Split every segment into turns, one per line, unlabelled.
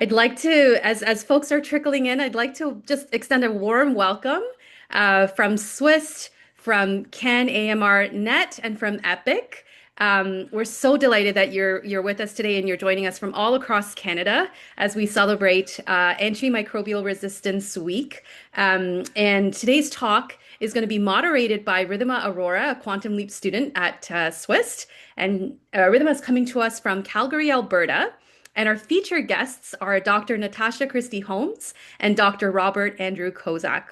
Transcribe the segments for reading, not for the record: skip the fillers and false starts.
I'd like to, as folks are trickling in, I'd like to just extend a warm welcome from SCWIST, from Can AMR Net, and from Epic. We're so delighted that you're with us today and you're joining us from all across Canada as we celebrate Antimicrobial Resistance Week. And today's talk is going to be moderated by Ridhima Arora, a Quantum Leap student at SCWIST. And Ridhima is coming to us from Calgary, Alberta. And our featured guests are Dr. Natasha Christie-Holmes and Dr. Robert Andrew Kozak.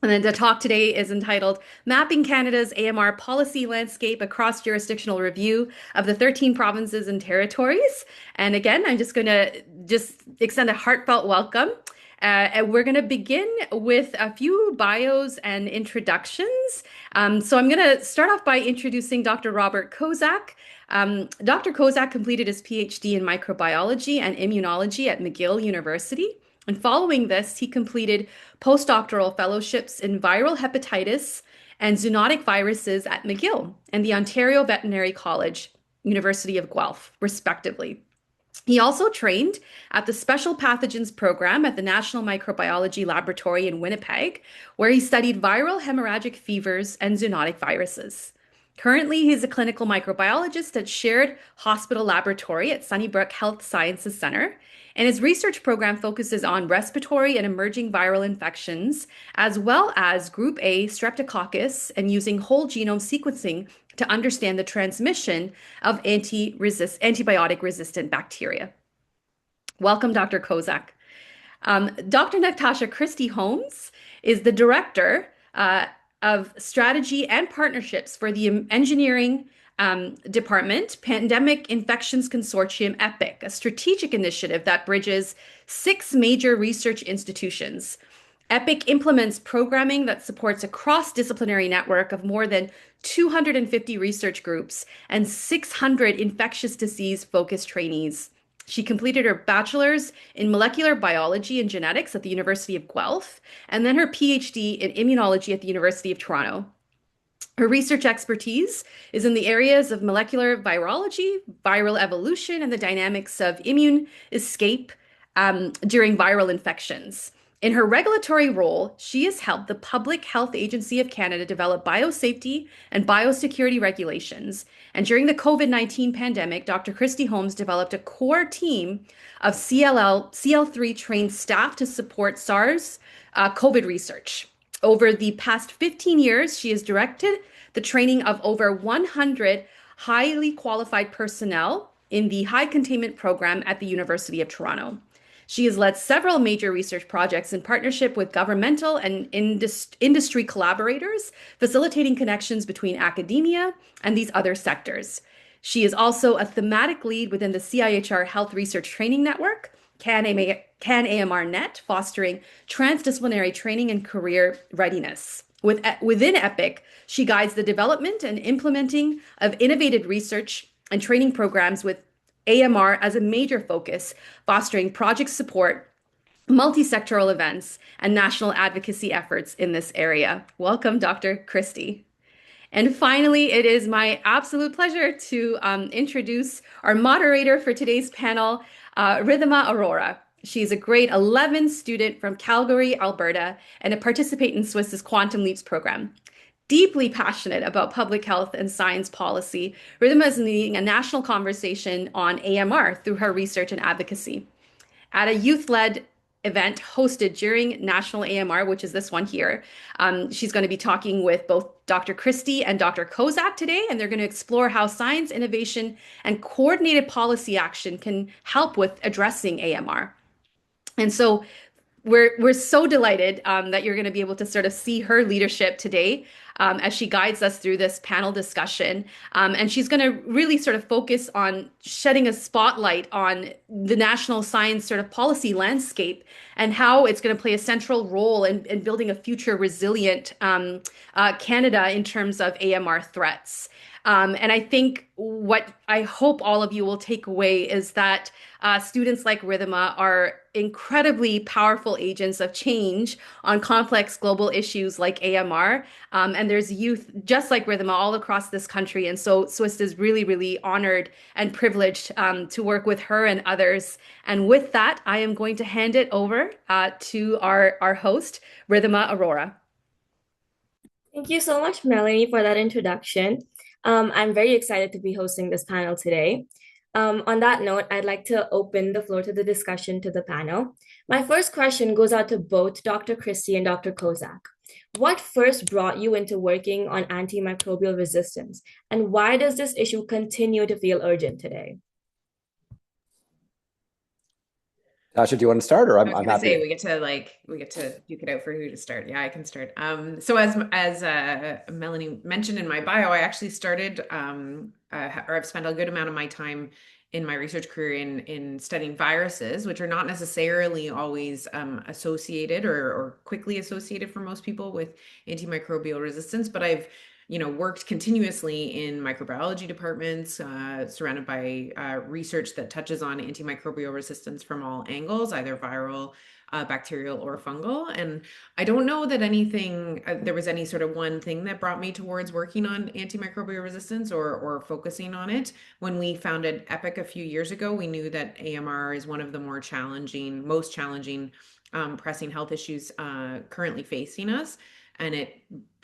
And then the talk today is entitled Mapping Canada's AMR Policy Landscape, a Cross-Jurisdictional Review of the 13 Provinces and Territories. And again, I'm just going to extend a heartfelt welcome. And we're going to begin with a few bios and introductions. So I'm going to start off by introducing Dr. Robert Kozak. Dr. Kozak completed his PhD in microbiology and immunology at McGill University. And following this, he completed postdoctoral fellowships in viral hepatitis and zoonotic viruses at McGill and the Ontario Veterinary College, University of Guelph, respectively. He also trained at the Special Pathogens Program at the National Microbiology Laboratory in Winnipeg, where he studied viral hemorrhagic fevers and zoonotic viruses. Currently, he's a clinical microbiologist at Shared Hospital Laboratory at Sunnybrook Health Sciences Centre, and his research program focuses on respiratory and emerging viral infections, as well as Group A streptococcus, and using whole genome sequencing to understand the transmission of antibiotic-resistant bacteria. Welcome, Dr. Kozak. Dr. Natasha Christie-Holmes is the director of strategy and partnerships for the engineering department, Pandemic Infections Consortium EPIC, a strategic initiative that bridges 6 major research institutions. EPIC implements programming that supports a cross-disciplinary network of more than 250 research groups and 600 infectious disease-focused trainees. She completed her bachelor's in molecular biology and genetics at the University of Guelph, and then her PhD in immunology at the University of Toronto. Her research expertise is in the areas of molecular virology, viral evolution, and the dynamics of immune escape during viral infections. In her regulatory role, she has helped the Public Health Agency of Canada develop biosafety and biosecurity regulations. And during the COVID-19 pandemic, Dr. Christie-Holmes developed a core team of CL3 trained staff to support SARS COVID research. Over the past 15 years, she has directed the training of over 100 highly qualified personnel in the high containment program at the University of Toronto. She has led several major research projects in partnership with governmental and industry collaborators, facilitating connections between academia and these other sectors. She is also a thematic lead within the CIHR Health Research Training Network, Can AMR Net, fostering transdisciplinary training and career readiness. Within EPIC, she guides the development and implementing of innovative research and training programs with AMR as a major focus, fostering project support, multi-sectoral events, and national advocacy efforts in this area. Welcome, Dr. Christie. And finally, it is my absolute pleasure to introduce our moderator for today's panel, Ridhima Arora. She's a grade 11 student from Calgary, Alberta, and a participant in SCWIST's Quantum Leaps program. Deeply passionate about public health and science policy, Ridhima is leading a national conversation on AMR through her research and advocacy. At a youth-led event hosted during National AMR, which is this one here, she's going to be talking with both Dr. Christie and Dr. Kozak today, and they're going to explore how science, innovation, and coordinated policy action can help with addressing AMR. And so we're so delighted that you're going to be able to sort of see her leadership today as she guides us through this panel discussion. And she's going to really sort of focus on shedding a spotlight on the national science sort of policy landscape and how it's going to play a central role in building a future resilient Canada in terms of AMR threats. And I think what I hope all of you will take away is that students like Ridhima are incredibly powerful agents of change on complex global issues like AMR. And there's youth just like Ridhima all across this country. And so SWIST is really, really honored and privileged to work with her and others. And with that, I am going to hand it over to our host, Ridhima Arora.
Thank you so much, Melanie, for that introduction. I'm very excited to be hosting this panel today. On that note, I'd like to open the floor to the discussion to the panel. My first question goes out to both Dr. Christie and Dr. Kozak. What first brought you into working on antimicrobial resistance, and why does this issue continue to feel urgent today?
Tasha, do you want to start, or
I was
I'm
gonna
happy
say
to?
we get to duke it out for who to start. Yeah, I can start. So as Melanie mentioned in my bio, I actually started or I've spent a good amount of my time in my research career in studying viruses, which are not necessarily always associated or quickly associated for most people with antimicrobial resistance. But I've worked continuously in microbiology departments, surrounded by research that touches on antimicrobial resistance from all angles, either viral, bacterial, or fungal. And I don't know that there was any sort of one thing that brought me towards working on antimicrobial resistance or focusing on it. When we founded EPIC a few years ago, we knew that AMR is one of the most challenging, pressing health issues currently facing us. And it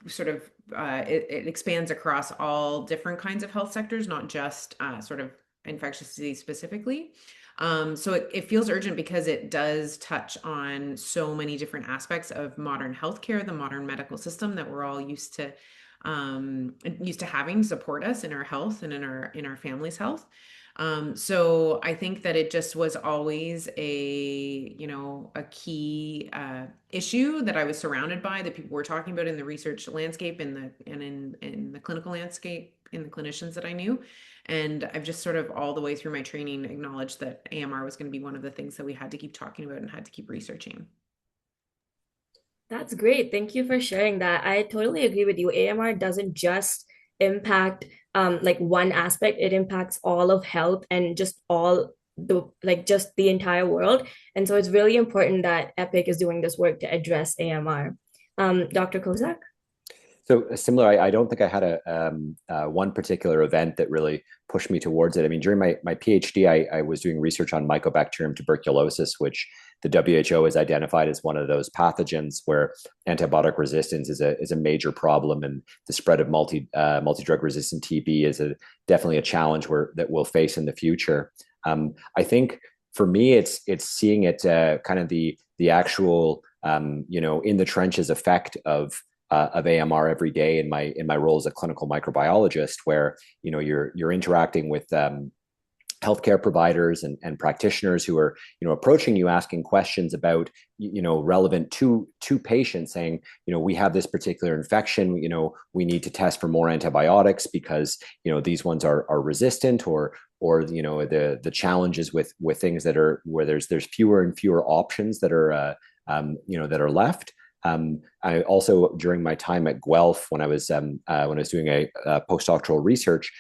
sort of it expands across all different kinds of health sectors, not just sort of infectious disease specifically. So it feels urgent because it does touch on so many different aspects of modern healthcare, the modern medical system that we're all used to having support us in our health and in our family's health. So I think that it just was always a key issue that I was surrounded by, that people were talking about in the research landscape in the clinical landscape, in the clinicians that I knew. And I've just sort of all the way through my training acknowledged that AMR was going to be one of the things that we had to keep talking about and had to keep researching.
That's great. Thank you for sharing that. I totally agree with you. AMR doesn't just impact like one aspect, it impacts all of health and just all the like just the entire world. And so it's really important that EPIC is doing this work to address AMR. Dr. Kozak?
So similar, I don't think I had one particular event that really pushed me towards it. I mean, during my PhD, I was doing research on Mycobacterium tuberculosis, which the WHO has identified as one of those pathogens where antibiotic resistance is a major problem, and the spread of multi-drug resistant TB is definitely a challenge that we'll face in the future. I think for me, it's seeing it kind of the actual in the trenches effect of AMR every day in my role as a clinical microbiologist, where you're interacting with healthcare providers and practitioners who are approaching you, asking questions about relevant to patients, saying we have this particular infection, we need to test for more antibiotics because these ones are resistant, or the challenges with things that are where there's fewer and fewer options that are that are left. I also, during my time at Guelph, when I was doing a postdoctoral research,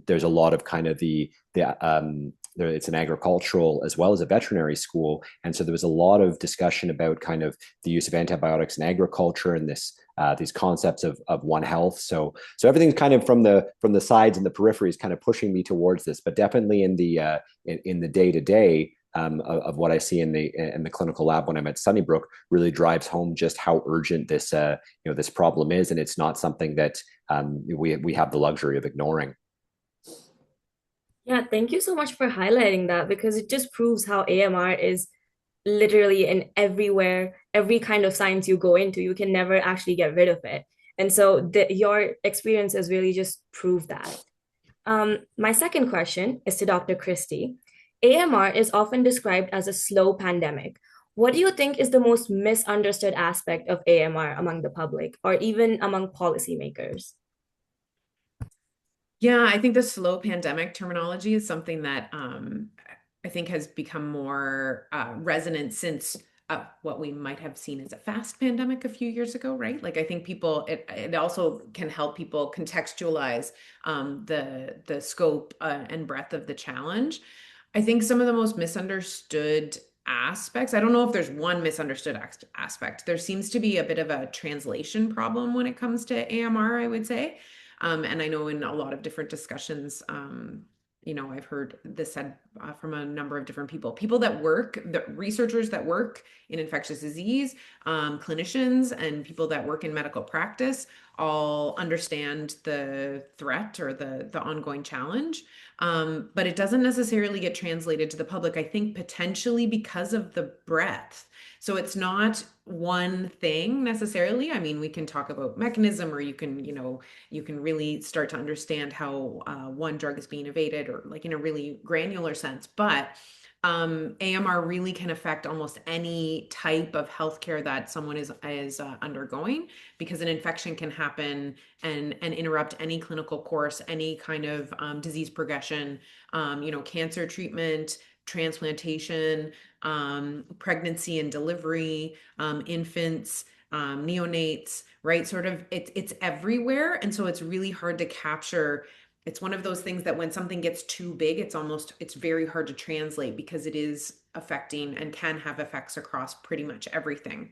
there's a lot of kind of it's an agricultural as well as a veterinary school, and so there was a lot of discussion about kind of the use of antibiotics in agriculture and these concepts of One Health. So everything's kind of from the sides and the peripheries, kind of pushing me towards this, but definitely in the day to day. Of what I see in the clinical lab when I'm at Sunnybrook really drives home just how urgent this this problem is, and it's not something that we have the luxury of ignoring.
Yeah, thank you so much for highlighting that because it just proves how AMR is literally in everywhere, every kind of science you go into, you can never actually get rid of it. And so your experiences really just prove that. My second question is to Dr. Christie. AMR is often described as a slow pandemic. What do you think is the most misunderstood aspect of AMR among the public or even among policymakers?
Yeah, I think the slow pandemic terminology is something that I think has become more resonant since what we might have seen as a fast pandemic a few years ago, right? Like I think people, it also can help people contextualize the scope and breadth of the challenge. I think some of the most misunderstood aspects, I don't know if there's one misunderstood aspect. There seems to be a bit of a translation problem when it comes to AMR, I would say. And I know in a lot of different discussions, I've heard this said from a number of different people that work, the researchers that work in infectious disease, clinicians, and people that work in medical practice all understand the threat or the ongoing challenge. But it doesn't necessarily get translated to the public, I think potentially because of the breadth. So it's not one thing necessarily. I mean, we can talk about mechanism, or you can really start to understand how one drug is being evaded, or like in a really granular sense. But AMR really can affect almost any type of healthcare that someone is undergoing, because an infection can happen and interrupt any clinical course, any kind of disease progression, cancer treatment, transplantation, pregnancy and delivery, infants, neonates, right? Sort of it's everywhere. And so it's really hard to capture. It's one of those things that when something gets too big, it's very hard to translate, because it is affecting and can have effects across pretty much everything.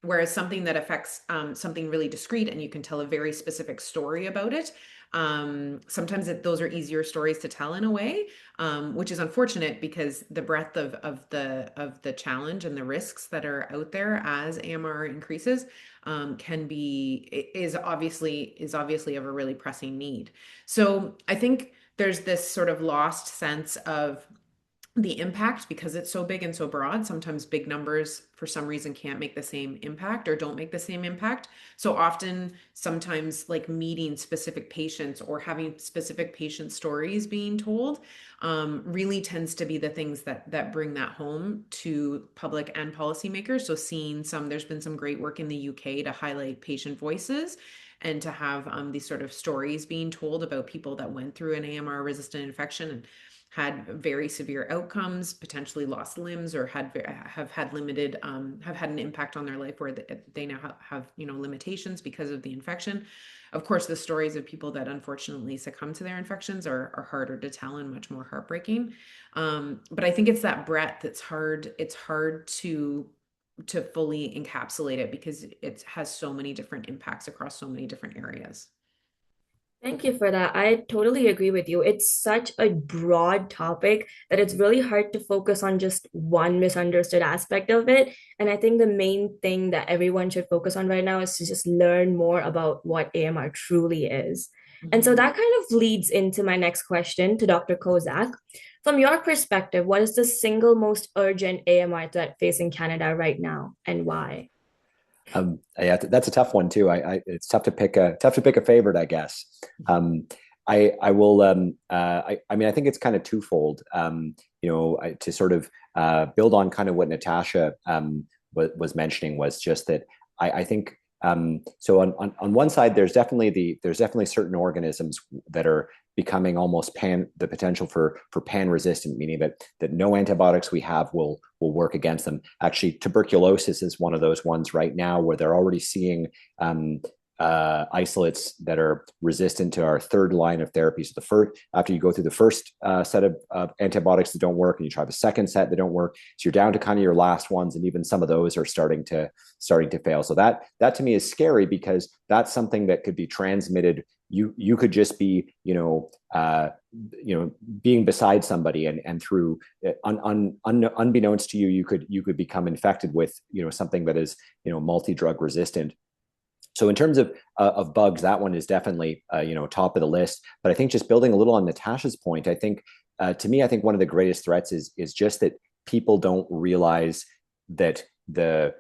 Whereas something that affects something really discrete, and you can tell a very specific story about it, sometimes those are easier stories to tell in a way, which is unfortunate, because the breadth of the challenge and the risks that are out there as AMR increases is obviously of a really pressing need. So I think there's this sort of lost sense of the impact, because it's so big and so broad. Sometimes big numbers for some reason can't make the same impact, or don't make the same impact. So often, sometimes like meeting specific patients or having specific patient stories being told really tends to be the things that bring that home to public and policymakers. So there's been some great work in the UK to highlight patient voices, and to have these sort of stories being told about people that went through an AMR resistant infection and had very severe outcomes, potentially lost limbs, or have had limited have had an impact on their life, where they now have limitations because of the infection. Of course, the stories of people that unfortunately succumb to their infections are harder to tell and much more heartbreaking. But I think it's that breadth that's hard. It's hard to fully encapsulate it, because it has so many different impacts across so many different areas.
Thank you for that. I totally agree with you. It's such a broad topic that it's really hard to focus on just one misunderstood aspect of it. And I think the main thing that everyone should focus on right now is to just learn more about what AMR truly is. And so that kind of leads into my next question to Dr. Kozak. From your perspective, what is the single most urgent AMR threat facing Canada right now, and why?
Yeah, that's a tough one too. It's tough to pick a favorite, I guess. I will. I mean, I think it's kind of twofold. To sort of build on kind of what Natasha was mentioning, was just that I think. So on one side, there's definitely certain organisms that are becoming almost the potential for pan resistant, meaning that no antibiotics we have will work against them. Actually, tuberculosis is one of those ones right now where they're already seeing isolates that are resistant to our third line of therapy. So after you go through the first set of antibiotics that don't work, and you try the second set that don't work, so you're down to kind of your last ones, and even some of those are starting to fail. So that to me is scary, because that's something that could be transmitted. You could just be being beside somebody, and through unbeknownst to you could become infected with something that is multi-drug resistant. So in terms of bugs, that one is definitely top of the list. But I think, just building a little on Natasha's point, I think to me, I think one of the greatest threats is just that people don't realize that no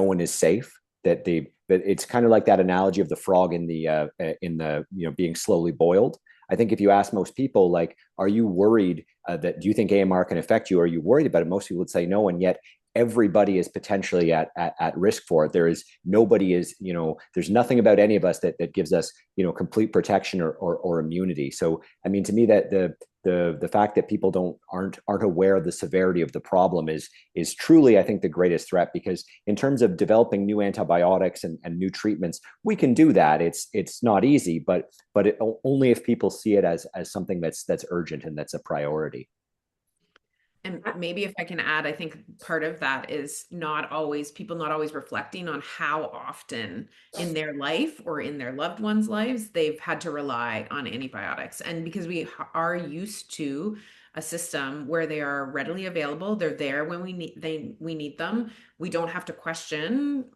one is safe. That it's kind of like that analogy of the frog in the being slowly boiled. I think if you ask most people, like, are you worried do you think AMR can affect you? Are you worried about it? Most people would say no, and yet everybody is potentially at risk for it. Nobody is, there's nothing about any of us that gives us, complete protection or immunity. So, I mean, to me, that the fact that people aren't aware of the severity of the problem is truly, I think, the greatest threat, because in terms of developing new antibiotics and new treatments, we can do that. It's not easy, but only if people see it as something that's urgent and that's a priority.
And maybe if I can add, I think part of that is people not always reflecting on how often in their life or in their loved ones' lives they've had to rely on antibiotics. And because we are used to a system where they are readily available, they're there when we need them. We don't have to question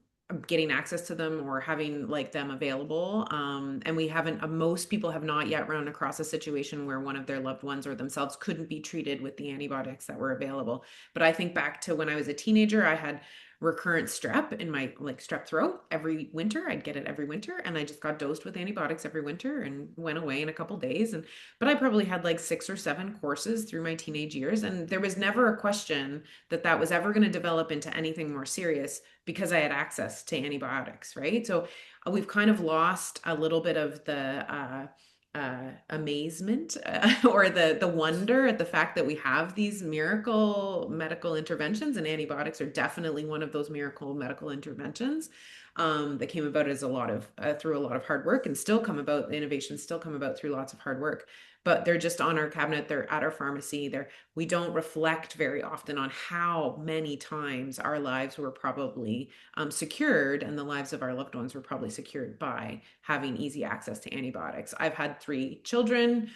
getting access to them or having like them available. And we haven't, most people have not yet run across a situation where one of their loved ones or themselves couldn't be treated with the antibiotics that were available. But I think back to when I was a teenager, I had recurrent strep in my like strep throat every winter. I'd get it every winter, and I just got dosed with antibiotics every winter and went away in a couple days. But I probably had like 6 or 7 courses through my teenage years, and there was never a question that was ever going to develop into anything more serious because I had access to antibiotics, right? So we've kind of lost a little bit of the amazement or the wonder at the fact that we have these miracle medical interventions, and antibiotics are definitely one of those miracle medical interventions that came about as through a lot of hard work, and still come about, innovations still come about through lots of hard work. But they're just on our cabinet, they're at our pharmacy, we don't reflect very often on how many times our lives were probably secured, and the lives of our loved ones were probably secured by having easy access to antibiotics. I've had 3 children.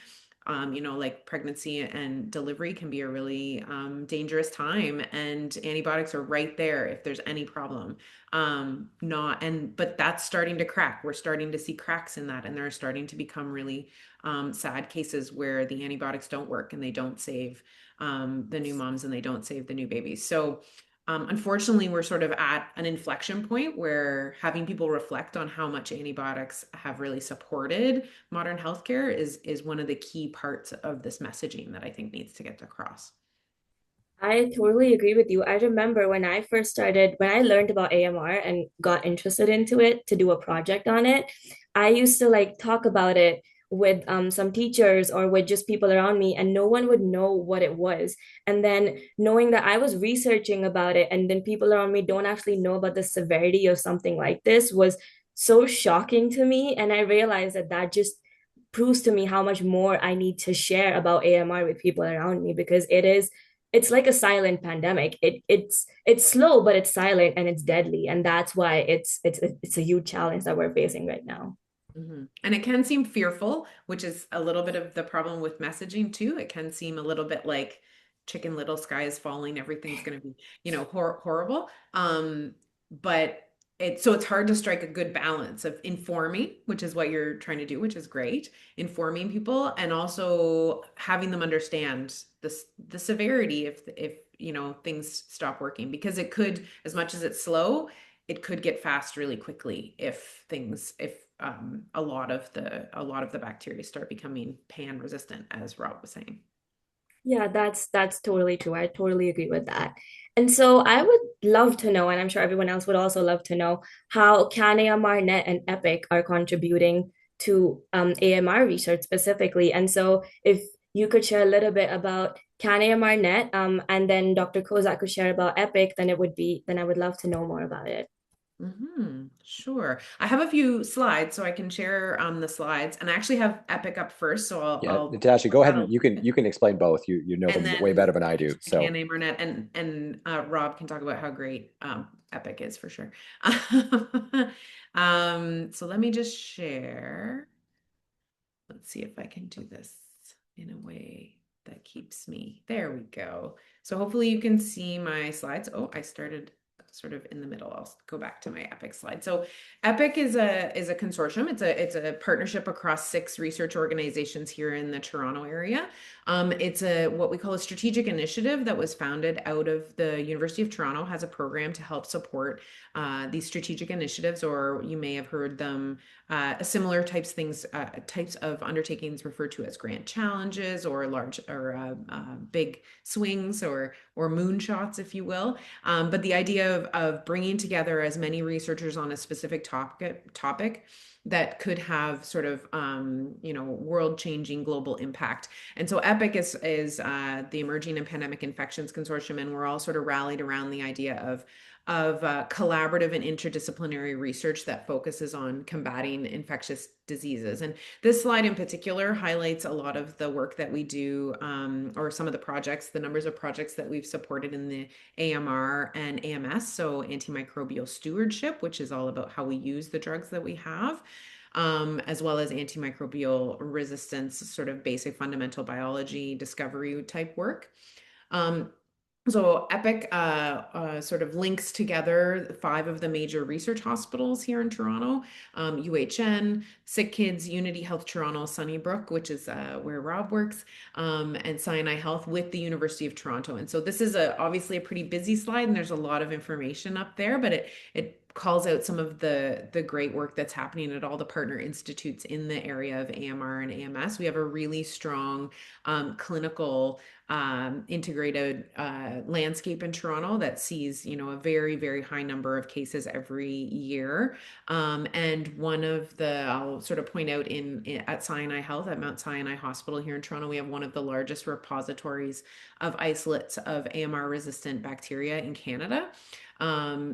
Like pregnancy and delivery can be a really dangerous time, and antibiotics are right there if there's any problem. But that's starting to crack. We're starting to see cracks in that, and there are starting to become really sad cases where the antibiotics don't work and they don't save the new moms and they don't save the new babies. So unfortunately, we're sort of at an inflection point where having people reflect on how much antibiotics have really supported modern healthcare is one of the key parts of this messaging that I think needs to get across.
I totally agree with you. I remember when I learned about AMR and got interested into it to do a project on it, I used to like talk about it with some teachers or with just people around me, and no one would know what it was. And then knowing that I was researching about it, and then people around me don't actually know about the severity of something like this was so shocking to me. And I realized that that just proves to me how much more I need to share about AMR with people around me, because it's like a silent pandemic. It's slow, but it's silent and it's deadly, and that's why it's a huge challenge that we're facing right now.
Mm-hmm. And it can seem fearful, which is a little bit of the problem with messaging too. It can seem a little bit like Chicken Little, sky is falling, everything's going to be, horrible. But it's hard to strike a good balance of informing, which is what you're trying to do, which is great, informing people and also having them understand the severity if things stop working, because it could, as much as it's slow, it could get fast really quickly if a lot of the bacteria start becoming pan resistant, as Rob was saying.
Yeah, that's totally true. I totally agree with that. And so I would love to know, and I'm sure everyone else would also love to know, how can AMRnet and EPIC are contributing to AMR research specifically. And so if you could share a little bit about can AMRnet, and then Dr. Kozak could share about EPIC, then I would love to know more about it.
Sure. I have a few slides, so I can share the slides, and I actually have Epic up first, so
Yeah,
I'll
Natasha, go ahead, and you can explain both. You know
and
them way
then
better than I do.
I can
So
name Arnett, and Rob can talk about how great Epic is for sure. So let me just share. Let's see if I can do this in a way that keeps me. There we go. So hopefully you can see my slides. Oh, I started sort of in the middle. I'll go back to my EPIC slide. So EPIC is a consortium. It's a partnership across 6 research organizations here in the Toronto area. It's what we call a strategic initiative that was founded out of the University of Toronto, has a program to help support these strategic initiatives, or you may have heard them, similar types of undertakings referred to as grand challenges, or large or big swings, or moonshots, if you will. But the idea of bringing together as many researchers on a specific topic that could have sort of world-changing global impact. And so EPIC is the Emerging and Pandemic Infections Consortium, and we're all sort of rallied around the idea of collaborative and interdisciplinary research that focuses on combating infectious diseases. And this slide in particular highlights a lot of the work that we do, or some of the projects, the numbers of projects that we've supported in the AMR and AMS, so antimicrobial stewardship, which is all about how we use the drugs that we have. As well as antimicrobial resistance, sort of basic fundamental biology discovery type work. So EPIC sort of links together 5 of the major research hospitals here in Toronto, UHN, Sick Kids, Unity Health Toronto, Sunnybrook, which is where Rob works, and Sinai Health, with the University of Toronto. And so this is obviously a pretty busy slide, and there's a lot of information up there, but it calls out some of the great work that's happening at all the partner institutes in the area of AMR and AMS. We have a really strong clinical integrated landscape in Toronto that sees, a very, very high number of cases every year. And one of I'll sort of point out at Sinai Health, at Mount Sinai Hospital here in Toronto, we have one of the largest repositories of isolates of AMR resistant bacteria in Canada.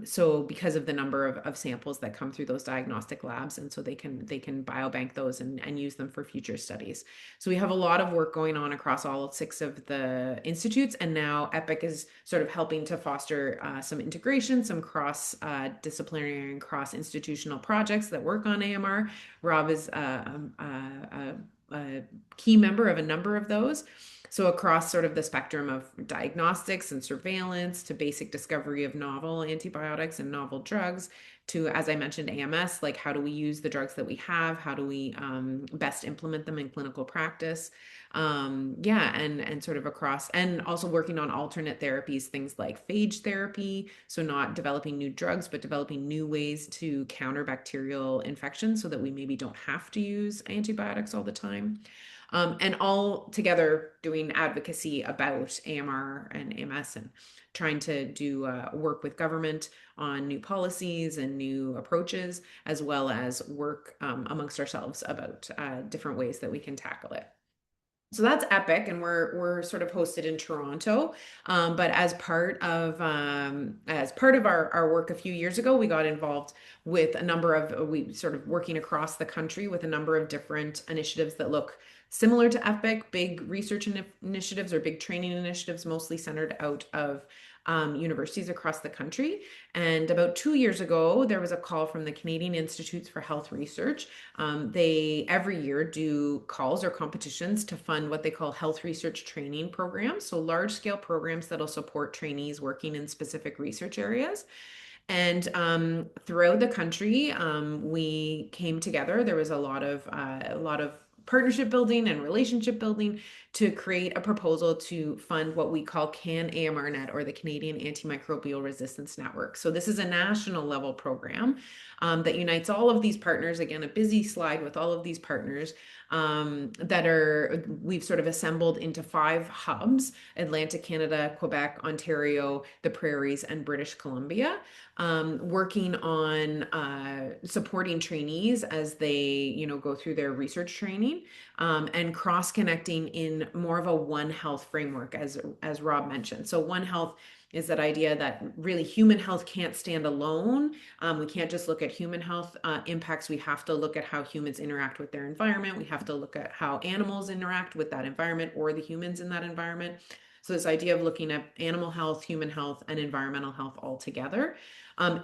So because of the number of samples that come through those diagnostic labs, and so they can biobank those and use them for future studies. So we have a lot of work going on across all 6 of the institutes, and now EPIC is sort of helping to foster some integration, some cross disciplinary and cross institutional projects that work on AMR. Rob is a key member of a number of those. So across sort of the spectrum of diagnostics and surveillance, to basic discovery of novel antibiotics and novel drugs, to, as I mentioned, AMS, like how do we use the drugs that we have? How do we best implement them in clinical practice? And sort of across, and also working on alternate therapies, things like phage therapy. So not developing new drugs, but developing new ways to counter bacterial infections so that we maybe don't have to use antibiotics all the time. And all together doing advocacy about AMR and AMS, and trying to do work with government on new policies and new approaches, as well as work amongst ourselves about different ways that we can tackle it. So that's EPIC, and we're sort of hosted in Toronto. But as part of our work a few years ago, we got involved with a number of we sort of working across the country with a number of different initiatives that look similar to EPIC, big research initiatives or big training initiatives, mostly centered out of universities across the country. And about 2 years ago, there was a call from the Canadian Institutes for Health Research. They every year do calls or competitions to fund what they call health research training programs. So large scale programs that'll support trainees working in specific research areas. And throughout the country, we came together. There was a lot of partnership building and relationship building to create a proposal to fund what we call CAN-AMRnet, or the Canadian Antimicrobial Resistance Network. So this is a national level program that unites all of these partners. Again, a busy slide with all of these partners we've sort of assembled into 5 hubs: Atlantic Canada, Quebec, Ontario, the Prairies, and British Columbia, working on supporting trainees as they, go through their research training, and cross-connecting in more of a One Health framework, as Rob mentioned. So One Health is that idea that really human health can't stand alone. We can't just look at human health impacts. We have to look at how humans interact with their environment. We have to look at how animals interact with that environment, or the humans in that environment. So this idea of looking at animal health, human health, and environmental health all together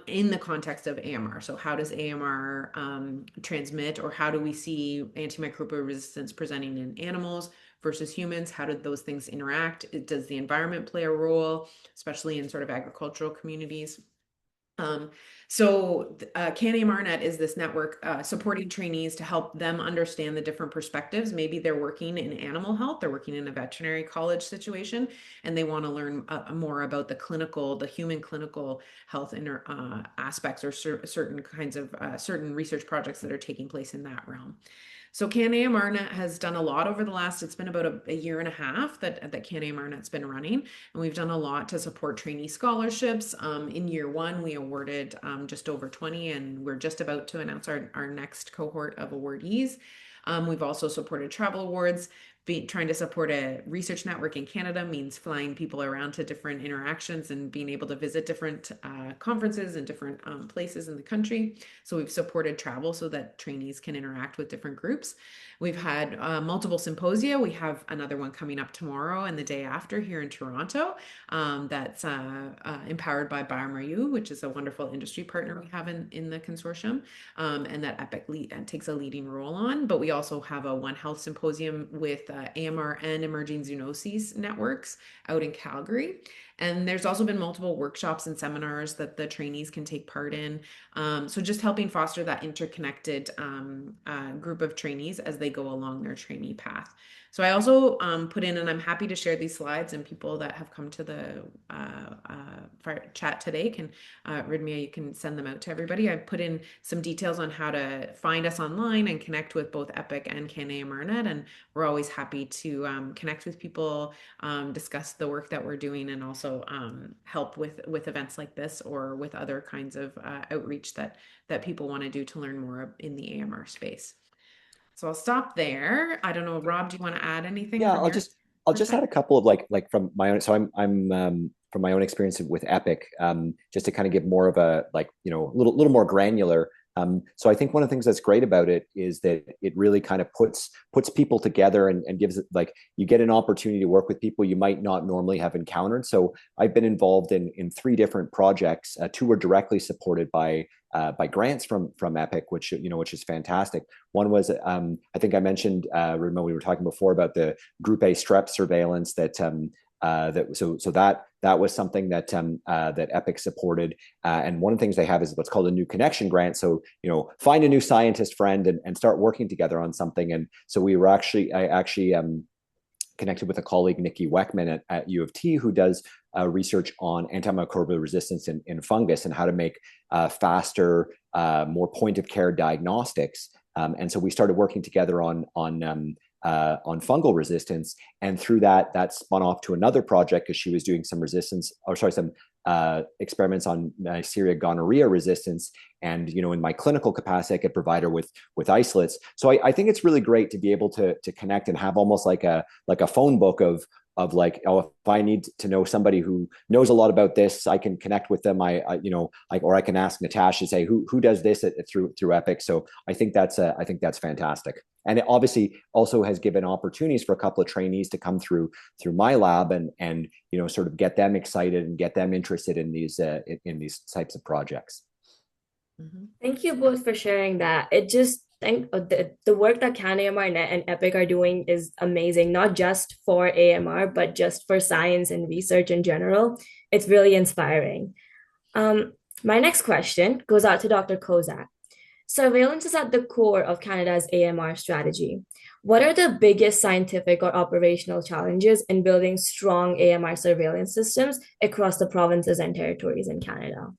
in the context of AMR. So how does AMR transmit, or how do we see antimicrobial resistance presenting in animals versus humans? How did those things interact? Does the environment play a role, especially in sort of agricultural communities? CanAMRnet is this network supporting trainees to help them understand the different perspectives. Maybe they're working in animal health, they're working in a veterinary college situation, and they want to learn more about the human clinical health aspects, or certain kinds of certain research projects that are taking place in that realm. So CanAMRnet has done a lot over the last, it's been about a year and a half that CanAMRnet's been running. And we've done a lot to support trainee scholarships. In year one, we awarded just over 20, and we're just about to announce our next cohort of awardees. We've also supported travel awards. Trying to support a research network in Canada means flying people around to different interactions and being able to visit different conferences and different places in the country. So we've supported travel so that trainees can interact with different groups. We've had multiple symposia. We have another one coming up tomorrow and the day after here in Toronto. That's empowered by bioMérieux, which is a wonderful industry partner we have in the consortium, and that EPIC takes a leading role on. But we also have a One Health Symposium with AMR and emerging zoonoses networks out in Calgary. And there's also been multiple workshops and seminars that the trainees can take part in. So just helping foster that interconnected group of trainees as they go along their trainee path. So I also put in, and I'm happy to share these slides, and people that have come to the chat today can, Ridhima, you can send them out to everybody. I put in some details on how to find us online and connect with both EPIC and CanAMRnet, and we're always happy to connect with people, discuss the work that we're doing, and also help with events like this or with other kinds of outreach that people want to do to learn more in the AMR space. So I'll stop there. I don't know, Rob, do you want to add anything
Yeah,
from your
I'll just add a couple of like from my own. So I'm from my own experience with Epic, just to kind of give more of a little more granular. So I think one of the things that's great about it is that it really kind of puts people together and gives it, like, you get an opportunity to work with people you might not normally have encountered. So I've been involved in 3 different projects. 2 were directly supported by grants from Epic, which is fantastic. One was I think I mentioned, Ridhima, we were talking before about the Group A strep surveillance that was something that that Epic supported, and one of the things they have is what's called a new connection grant. So find a new scientist friend and start working together on something. And so I actually connected with a colleague, Nikki Weckman at U of T, who does research on antimicrobial resistance in fungus and how to make faster, more point of care diagnostics. And so we started working together on fungal resistance, and through that spun off to another project because she was doing some experiments on Neisseria gonorrhea resistance. And in my clinical capacity, I could provide her with isolates. So I think it's really great to be able to connect and have almost like a phone book of like, oh, if I need to know somebody who knows a lot about this, I can connect with them. Or I can ask Natasha, say who does this through Epic. So I think that's fantastic. And it obviously also has given opportunities for a couple of trainees to come through my lab and sort of get them excited and get them interested in these types of projects.
Mm-hmm. Thank you both for sharing that. The work that CanAMRnet and Epic are doing is amazing, not just for AMR, but just for science and research in general. It's really inspiring. My next question goes out to Dr. Kozak. Surveillance is at the core of Canada's AMR strategy. What are the biggest scientific or operational challenges in building strong AMR surveillance systems across the provinces and territories in Canada?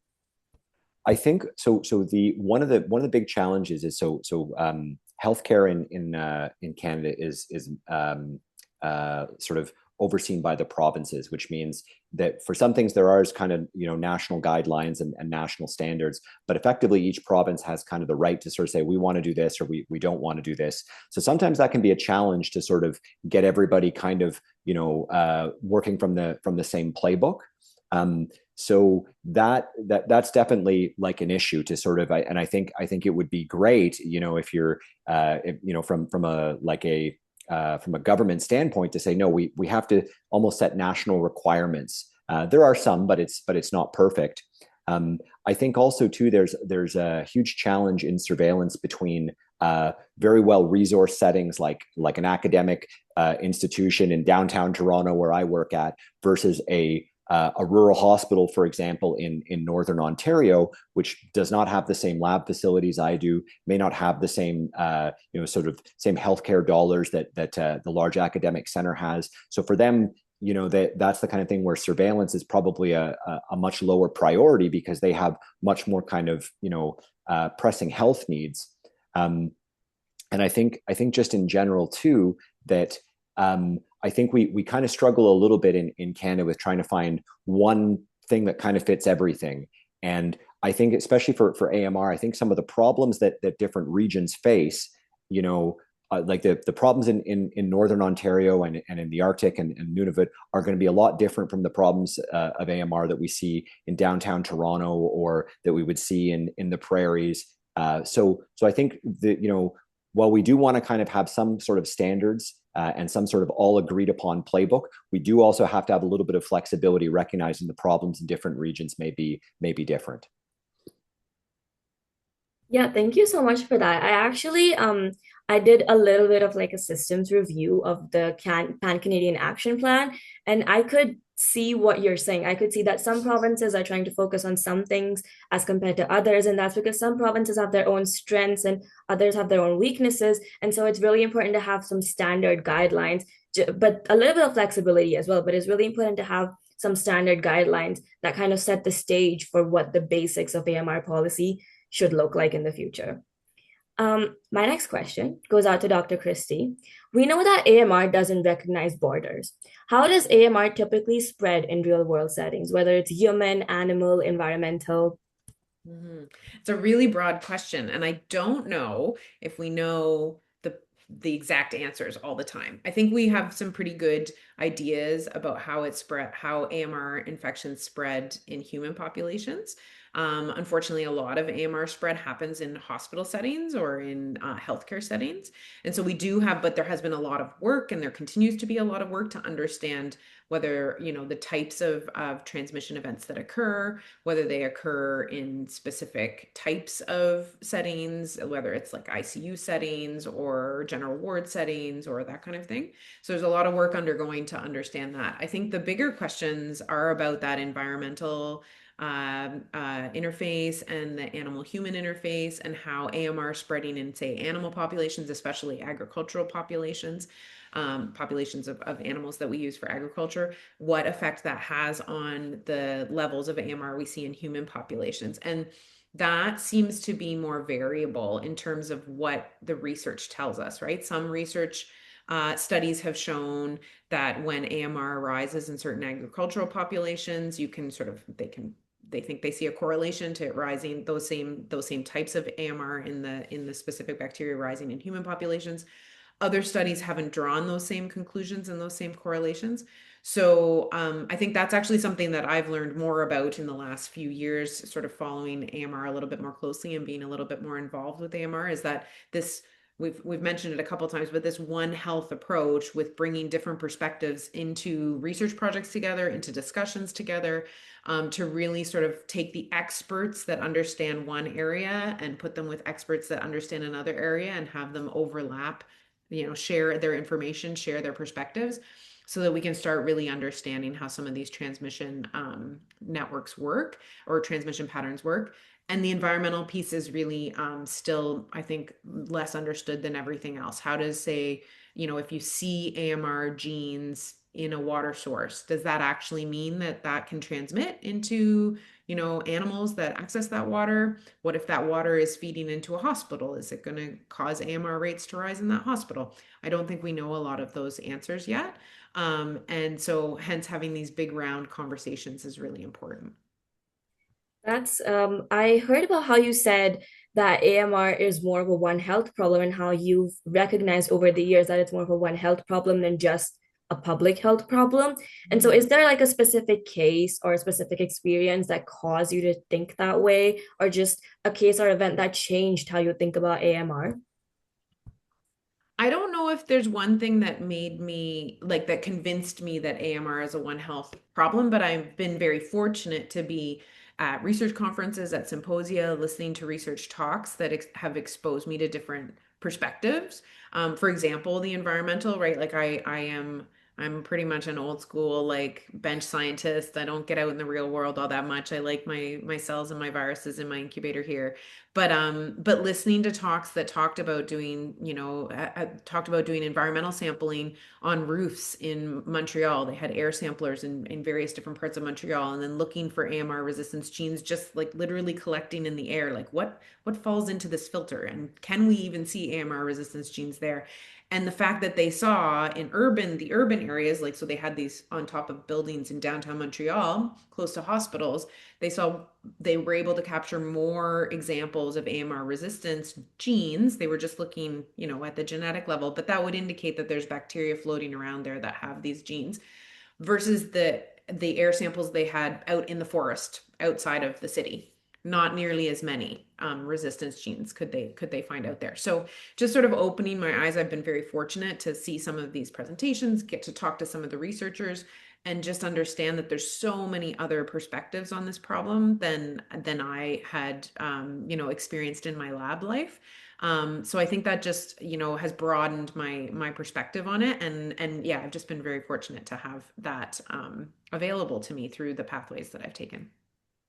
I think so. One of the big challenges is healthcare in Canada is sort of overseen by the provinces, which means that for some things there are kind of national guidelines and national standards, but effectively each province has kind of the right to sort of say we want to do this or we don't want to do this. So sometimes that can be a challenge to sort of get everybody kind of working from the same playbook. So that's definitely like an issue to sort of, and I think it would be great, if you're, from a government standpoint to say, no, we have to almost set national requirements. There are some, but it's not perfect. I think also too, there's a huge challenge in surveillance between very well resource settings like an academic institution in downtown Toronto where I work at versus a a rural hospital, for example, in Northern Ontario, which does not have the same lab facilities I do, may not have the same, sort of same healthcare dollars that the large academic center has. So for them, that's the kind of thing where surveillance is probably a much lower priority because they have much more kind of, pressing health needs. And I think just in general too, that I think we kind of struggle a little bit in Canada with trying to find one thing that kind of fits everything. And I think especially for AMR, I think some of the problems that different regions face, like the problems in Northern Ontario and in the Arctic and Nunavut are going to be a lot different from the problems of AMR that we see in downtown Toronto or that we would see in the prairies. So I think that, while we do want to kind of have some sort of standards and some sort of all agreed upon playbook, we do also have to have a little bit of flexibility, recognizing the problems in different regions may be different.
Yeah, thank you so much for that. I actually I did a little bit of like a systems review of the Pan-Canadian Action Plan, and I could see what you're saying. I could see that some provinces are trying to focus on some things as compared to others, and that's because some provinces have their own strengths and others have their own weaknesses. And so it's really important to have some standard guidelines, but a little bit of flexibility as well. But it's really important to have some standard guidelines that kind of set the stage for what the basics of AMR policy should look like in the future. My next question goes out to Dr. Christie. We know that AMR doesn't recognize borders. How does AMR typically spread in real world settings, whether it's human, animal, environmental?
It's a really broad question, and I don't know if we know the exact answers all the time. I think we have some pretty good ideas about how AMR infections spread in human populations. Unfortunately, a lot of AMR spread happens in hospital settings or in healthcare settings. And so but there has been a lot of work and there continues to be a lot of work to understand whether, the types of transmission events that occur, whether they occur in specific types of settings, whether it's like ICU settings or general ward settings or that kind of thing. So there's a lot of work undergoing to understand that. I think the bigger questions are about that environmental interface and the animal-human interface and how AMR spreading in, say, animal populations, especially agricultural populations, populations of animals that we use for agriculture, what effect that has on the levels of AMR we see in human populations. And that seems to be more variable in terms of what the research tells us, right? Some research studies have shown that when AMR rises in certain agricultural populations, they think they see a correlation to it rising, those same types of AMR in the specific bacteria rising in human populations. Other studies haven't drawn those same conclusions and those same correlations. So I think that's actually something that I've learned more about in the last few years, sort of following AMR a little bit more closely and being a little bit more involved with AMR, is that we've mentioned it a couple of times, but this One Health approach with bringing different perspectives into research projects together, into discussions together, to really sort of take the experts that understand one area and put them with experts that understand another area and have them overlap, share their information, share their perspectives, so that we can start really understanding how some of these transmission networks work or transmission patterns work. And the environmental piece is really still, I think, less understood than everything else. How does, say, if you see AMR genes in a water source, does that actually mean that can transmit into, animals that access that water? What if that water is feeding into a hospital? Is it going to cause AMR rates to rise in that hospital? I don't think we know a lot of those answers yet. And so hence having these big round conversations is really important.
That's I heard about how you said that AMR is more of a One Health problem and how you've recognized over the years that it's more of a One Health problem than just a public health problem. And so is there like a specific case or a specific experience that caused you to think that way, or just a case or event that changed how you think about AMR?
I don't know if there's one thing that that convinced me that AMR is a One Health problem, but I've been very fortunate to be at research conferences, at symposia, listening to research talks that have exposed me to different perspectives. For example, the environmental, right? Like I am I'm pretty much an old school like bench scientist. I don't get out in the real world all that much. I like my cells and my viruses in my incubator here. But listening to talks that talked about doing, talked about doing environmental sampling on roofs in Montreal. They had air samplers in various different parts of Montreal, and then looking for AMR resistance genes, just like literally collecting in the air, like what falls into this filter, and can we even see AMR resistance genes there? And the fact that they saw in the urban areas, like, so they had these on top of buildings in downtown Montreal, close to hospitals, they were able to capture more examples of AMR resistance genes. They were just looking, at the genetic level, but that would indicate that there's bacteria floating around there that have these genes versus the air samples they had out in the forest outside of the city. Not nearly as many resistance genes could they find out there. So just sort of opening my eyes. I've been very fortunate to see some of these presentations, get to talk to some of the researchers, and just understand that there's so many other perspectives on this problem than I had experienced in my lab life. So I think that just, has broadened my perspective on it. And yeah, I've just been very fortunate to have that available to me through the pathways that I've taken.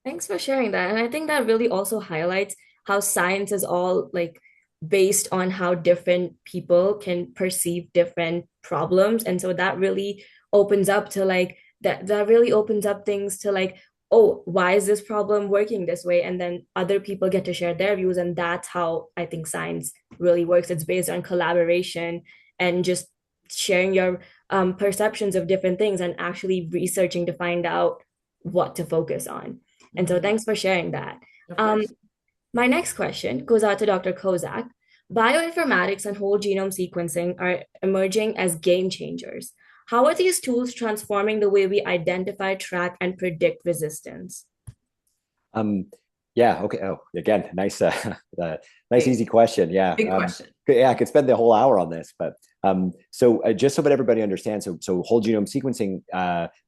Thanks for sharing that. And I think that really also highlights how science is all like based on how different people can perceive different problems. And so that really opens up to like that really opens up things to like, oh, why is this problem working this way? And then other people get to share their views. And that's how I think science really works. It's based on collaboration and just sharing your perceptions of different things and actually researching to find out what to focus on. And so
Mhm.
thanks for sharing that.
Of
Um,
course.
my next question goes out to Dr. Kozak. Bioinformatics and whole genome sequencing are emerging as game changers. How are these tools transforming the way we identify, track, and predict resistance?
Um, yeah. Okay. Oh, again, nice, nice,
Big,
easy question. Yeah.
big question.
Yeah, I could spend the whole hour on this, but just so that everybody understands, so whole genome sequencing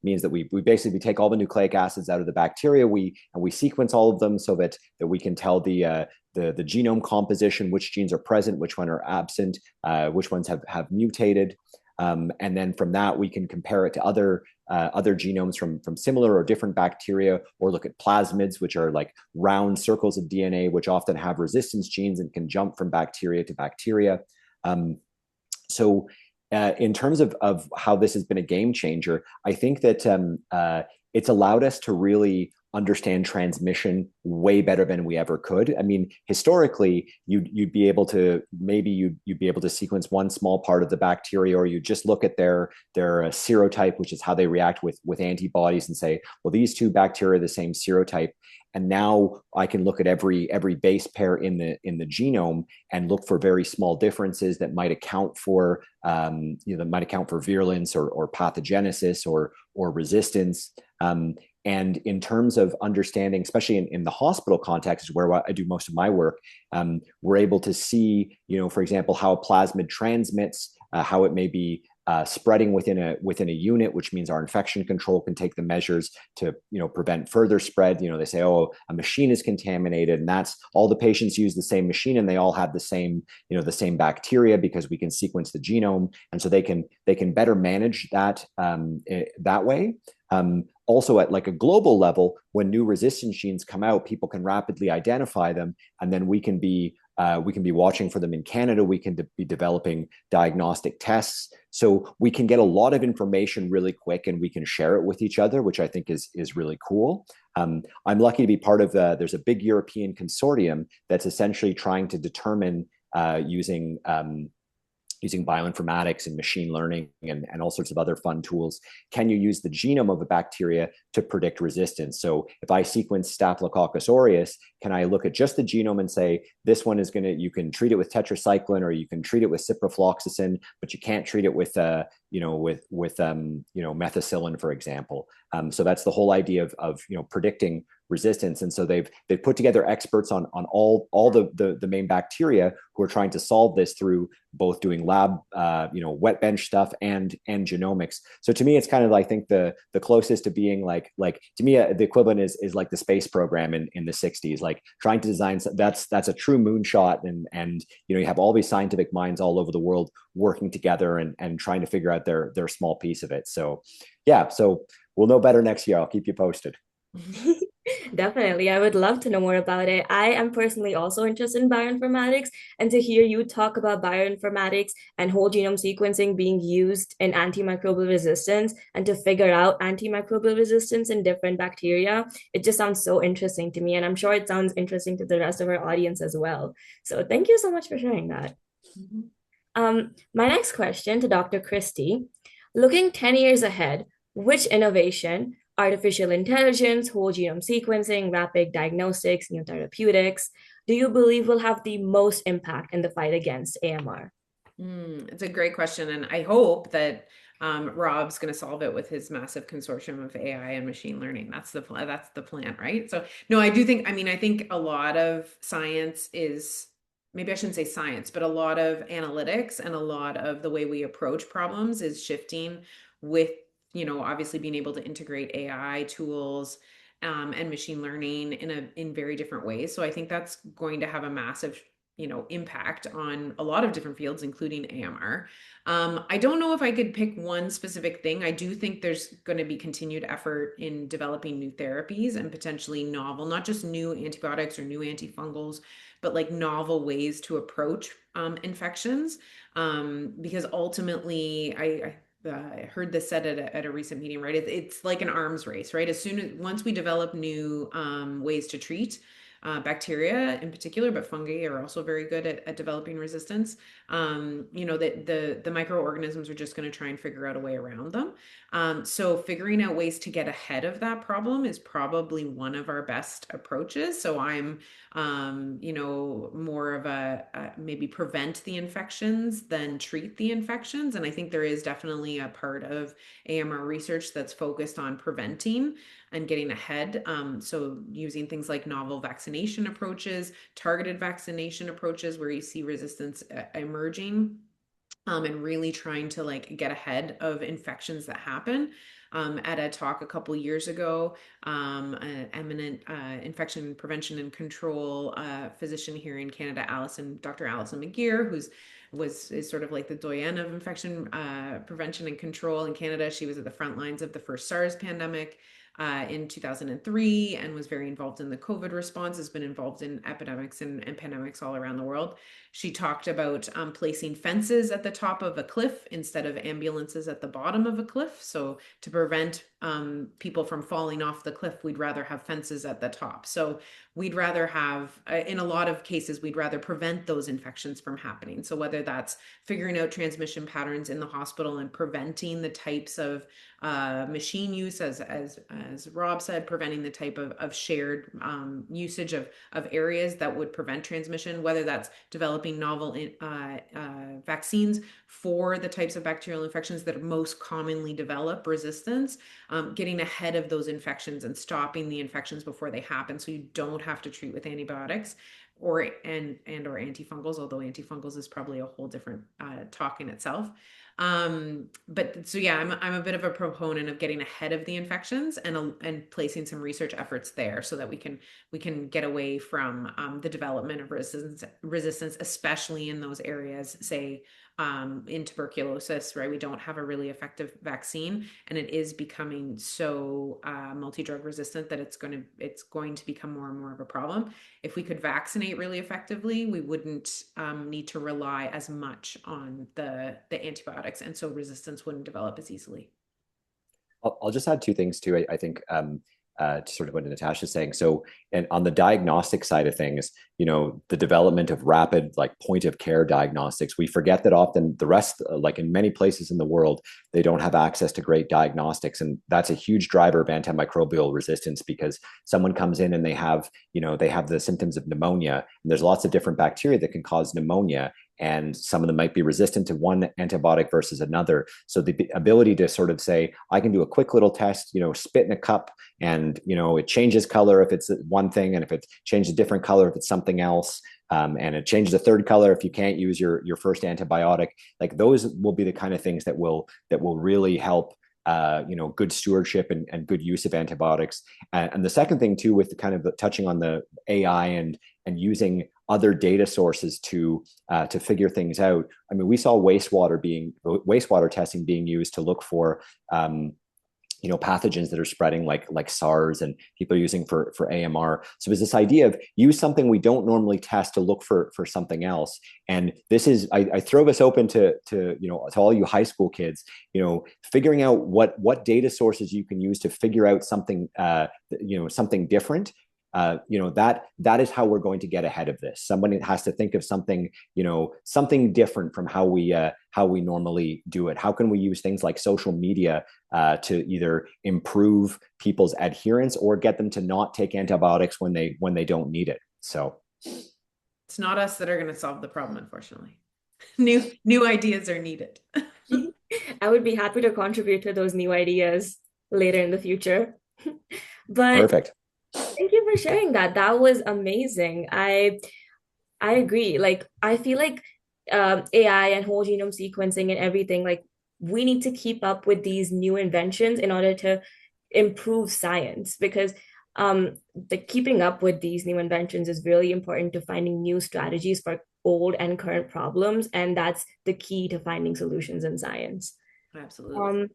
means that we basically take all the nucleic acids out of the bacteria, we sequence all of them so that we can tell the genome composition, which genes are present, which one are absent, which ones have mutated. And then from that, we can compare it to other genomes from similar or different bacteria, or look at plasmids, which are like round circles of DNA, which often have resistance genes and can jump from bacteria to bacteria. So in terms of how this has been a game changer, I think that it's allowed us to really understand transmission way better than we ever could. I mean, historically, you'd be able to you'd be able to sequence one small part of the bacteria, or you just look at their serotype, which is how they react with antibodies, and say, well, these two bacteria are the same serotype. And now I can look at every base pair in the genome and look for very small differences that might account for virulence or pathogenesis or resistance. And in terms of understanding, especially in the hospital context, where I do most of my work, we're able to see, for example, how a plasmid transmits, how it may be spreading within a unit, which means our infection control can take the measures to prevent further spread. They say, oh, a machine is contaminated, and that's all the patients use the same machine, and they all have the same bacteria because we can sequence the genome, and so they can better manage that that way. Also, at like a global level, when new resistance genes come out, people can rapidly identify them, and then we can be watching for them in Canada. We can be developing diagnostic tests, so we can get a lot of information really quick, and we can share it with each other, which I think is really cool. I'm lucky to be part of there's a big European consortium that's essentially trying to determine using bioinformatics and machine learning and all sorts of other fun tools, can you use the genome of a bacteria to predict resistance? So if I sequence Staphylococcus aureus, can I look at just the genome and say, this one is you can treat it with tetracycline, or you can treat it with ciprofloxacin, but you can't treat it with methicillin, for example. So that's the whole idea of predicting resistance. And so they've put together experts on all the main bacteria who are trying to solve this through both doing lab wet bench stuff and genomics. So to me, it's kind of, I think, the closest to being like to me, the equivalent is like the space program in the 60s, like trying to design that's a true moonshot, and you have all these scientific minds all over the world working together and trying to figure out their small piece of it. So yeah, so we'll know better next year. I'll keep you posted.
Definitely. I would love to know more about it. I am personally also interested in bioinformatics, and to hear you talk about bioinformatics and whole genome sequencing being used in antimicrobial resistance and to figure out antimicrobial resistance in different bacteria, it just sounds so interesting to me. And I'm sure it sounds interesting to the rest of our audience as well. So thank you so much for sharing that. My next question to Dr. Christie, looking 10 years ahead, which innovation, artificial intelligence, whole genome sequencing, rapid diagnostics, new therapeutics, do you believe will have the most impact in the fight against AMR?
It's a great question. And I hope that Rob's going to solve it with his massive consortium of AI and machine learning. That's the plan, right? So no, I do think, I think a lot of science is, maybe I shouldn't say science, but a lot of analytics and a lot of the way we approach problems is shifting with, obviously being able to integrate AI tools and machine learning in very different ways. So I think that's going to have a massive impact on a lot of different fields, including AMR. I don't know if I could pick one specific thing. I do think there's going to be continued effort in developing new therapies and potentially novel, not just new antibiotics or new antifungals, but like novel ways to approach infections. Because ultimately, I heard this said at a recent meeting, right? It's like an arms race, right? Once we develop new ways to treat bacteria in particular, but fungi are also very good at developing resistance. That the microorganisms are just going to try and figure out a way around them. So figuring out ways to get ahead of that problem is probably one of our best approaches. So I'm, more of a maybe prevent the infections than treat the infections. And I think there is definitely a part of AMR research that's focused on preventing and getting ahead. So using things like novel vaccination approaches, targeted vaccination approaches where you see resistance emerging, and really trying to get ahead of infections that happen. At a talk a couple years ago, an eminent infection prevention and control physician here in Canada, Dr. Alison McGeer, is sort of like the doyenne of infection prevention and control in Canada. She was at the front lines of the first SARS pandemic in 2003 and was very involved in the COVID response, has been involved in epidemics and pandemics all around the world. She talked about placing fences at the top of a cliff instead of ambulances at the bottom of a cliff. So to prevent people from falling off the cliff, we'd rather have fences at the top. So we'd rather have, in a lot of cases, we'd rather prevent those infections from happening. So whether that's figuring out transmission patterns in the hospital and preventing the types of machine use, as Rob said, preventing the type of shared usage of areas that would prevent transmission, whether that's developing novel vaccines for the types of bacterial infections that most commonly develop resistance, getting ahead of those infections and stopping the infections before they happen, so you don't have to treat with antibiotics or antifungals, although antifungals is probably a whole different talk in itself. But so yeah, I'm a bit of a proponent of getting ahead of the infections and placing some research efforts there so that we can get away from the development of resistance, especially in those areas, say in tuberculosis, right? We don't have a really effective vaccine, and it is becoming so multi-drug resistant that it's going to become more and more of a problem. If we could vaccinate really effectively, we wouldn't need to rely as much on the antibiotics, and so resistance wouldn't develop as easily.
I'll just add two things too. I think to sort of what Natasha's saying. So, and on the diagnostic side of things, the development of rapid, like point of care diagnostics, we forget that often the rest, like in many places in the world, they don't have access to great diagnostics. And that's a huge driver of antimicrobial resistance, because someone comes in and they have the symptoms of pneumonia, and there's lots of different bacteria that can cause pneumonia. and some of them might be resistant to one antibiotic versus another. So the ability to sort of say, I can do a quick little test, spit in a cup, and it changes color if it's one thing, and if it changes a different color if it's something else, and it changes a third color if you can't use your first antibiotic. Like, those will be the kind of things that will really help good stewardship and good use of antibiotics. And the second thing too, with kind of touching on the AI and using other data sources to figure things out. I mean, we saw wastewater testing being used to look for pathogens that are spreading, like SARS, and people are using for AMR. So there's this idea of use something we don't normally test to look for something else. And this is, I throw this open to all you high school kids, figuring out what data sources you can use to figure out something, something different. That is how we're going to get ahead of this. Somebody has to think of something, something different from how we normally do it. How can we use things like social media to either improve people's adherence or get them to not take antibiotics when they don't need it? So
it's not us that are going to solve the problem, unfortunately. New ideas are needed.
I would be happy to contribute to those new ideas later in the future. But
perfect.
Thank you for sharing that. That was amazing. I agree. Like, I feel like AI and whole genome sequencing and everything, like, we need to keep up with these new inventions in order to improve science, because the keeping up with these new inventions is really important to finding new strategies for old and current problems, and that's the key to finding solutions in science.
Absolutely.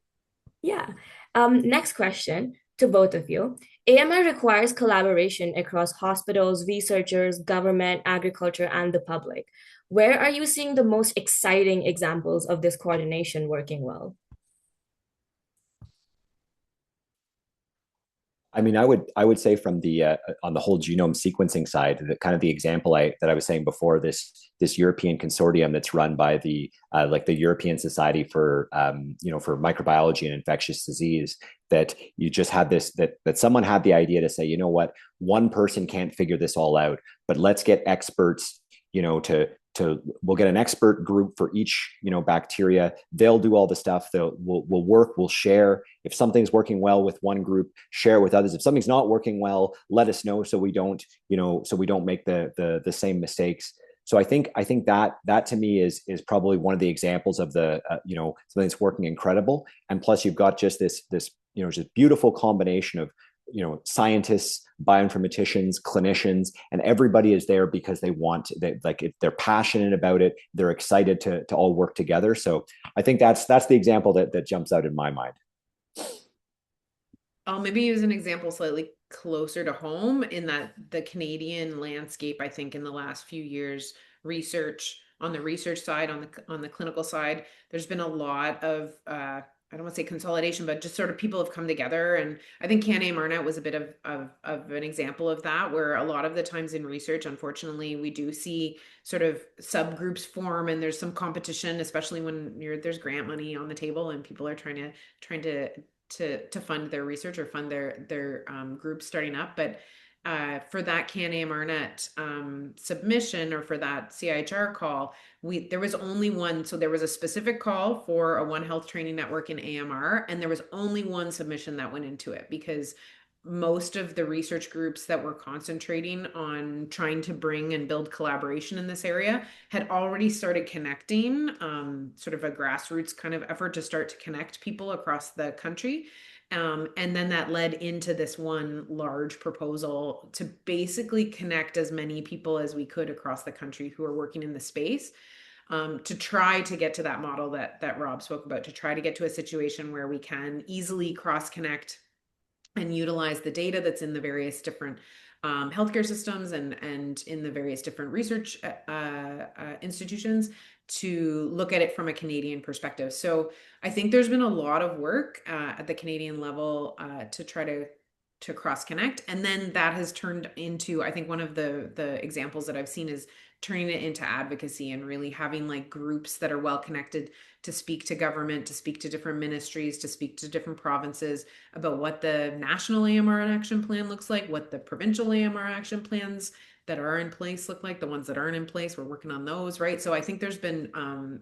Yeah. Next question to both of you. AMR requires collaboration across hospitals, researchers, government, agriculture, and the public. Where are you seeing the most exciting examples of this coordination working well?
I mean, I would say from the on the whole genome sequencing side, the kind of the example that I was saying before, this European consortium that's run by the like the European Society for for Microbiology and Infectious Disease, that you just had this that someone had the idea to say, one person can't figure this all out, but let's get experts, we'll get an expert group for each bacteria. They'll do all the stuff. We'll work, we'll share. If something's working well with one group, share with others. If something's not working well, let us know, so we don't make the same mistakes. So I think that to me is probably one of the examples of the something that's working incredible. And plus, you've got just this just beautiful combination of scientists, bioinformaticians, clinicians, and everybody is there because they're passionate about it. They're excited to all work together. So I think that's the example that jumps out in my mind.
I'll maybe use an example slightly closer to home, in that the Canadian landscape, I think in the last few years, on the research side, on the clinical side, there's been a lot of I don't want to say consolidation, but just sort of people have come together. And I think CanAMRNet was a bit of an example of that, where a lot of the times in research, unfortunately, we do see sort of subgroups form, and there's some competition, especially when there's grant money on the table and people are trying to fund their research or fund their groups starting up. But for that CanAMRNet submission, or for that CIHR call, there was only one. So there was a specific call for a One Health training network in AMR, and there was only one submission that went into it, because most of the research groups that were concentrating on trying to bring and build collaboration in this area had already started connecting, sort of a grassroots kind of effort to start to connect people across the country. And then that led into this one large proposal to basically connect as many people as we could across the country who are working in the space, to try to get to that model that Rob spoke about, to try to get to a situation where we can easily cross connect and utilize the data that's in the various different healthcare systems and in the various different research institutions, to look at it from a Canadian perspective. So I think there's been a lot of work at the Canadian level to try to cross connect, and then that has turned into, I think one of the examples that I've seen is turning it into advocacy, and really having like groups that are well connected to speak to government, to speak to different ministries, to speak to different provinces about what the national AMR action plan looks like, what the provincial AMR action plans that are in place look like, the ones that aren't in place, we're working on those, right? So I think there's been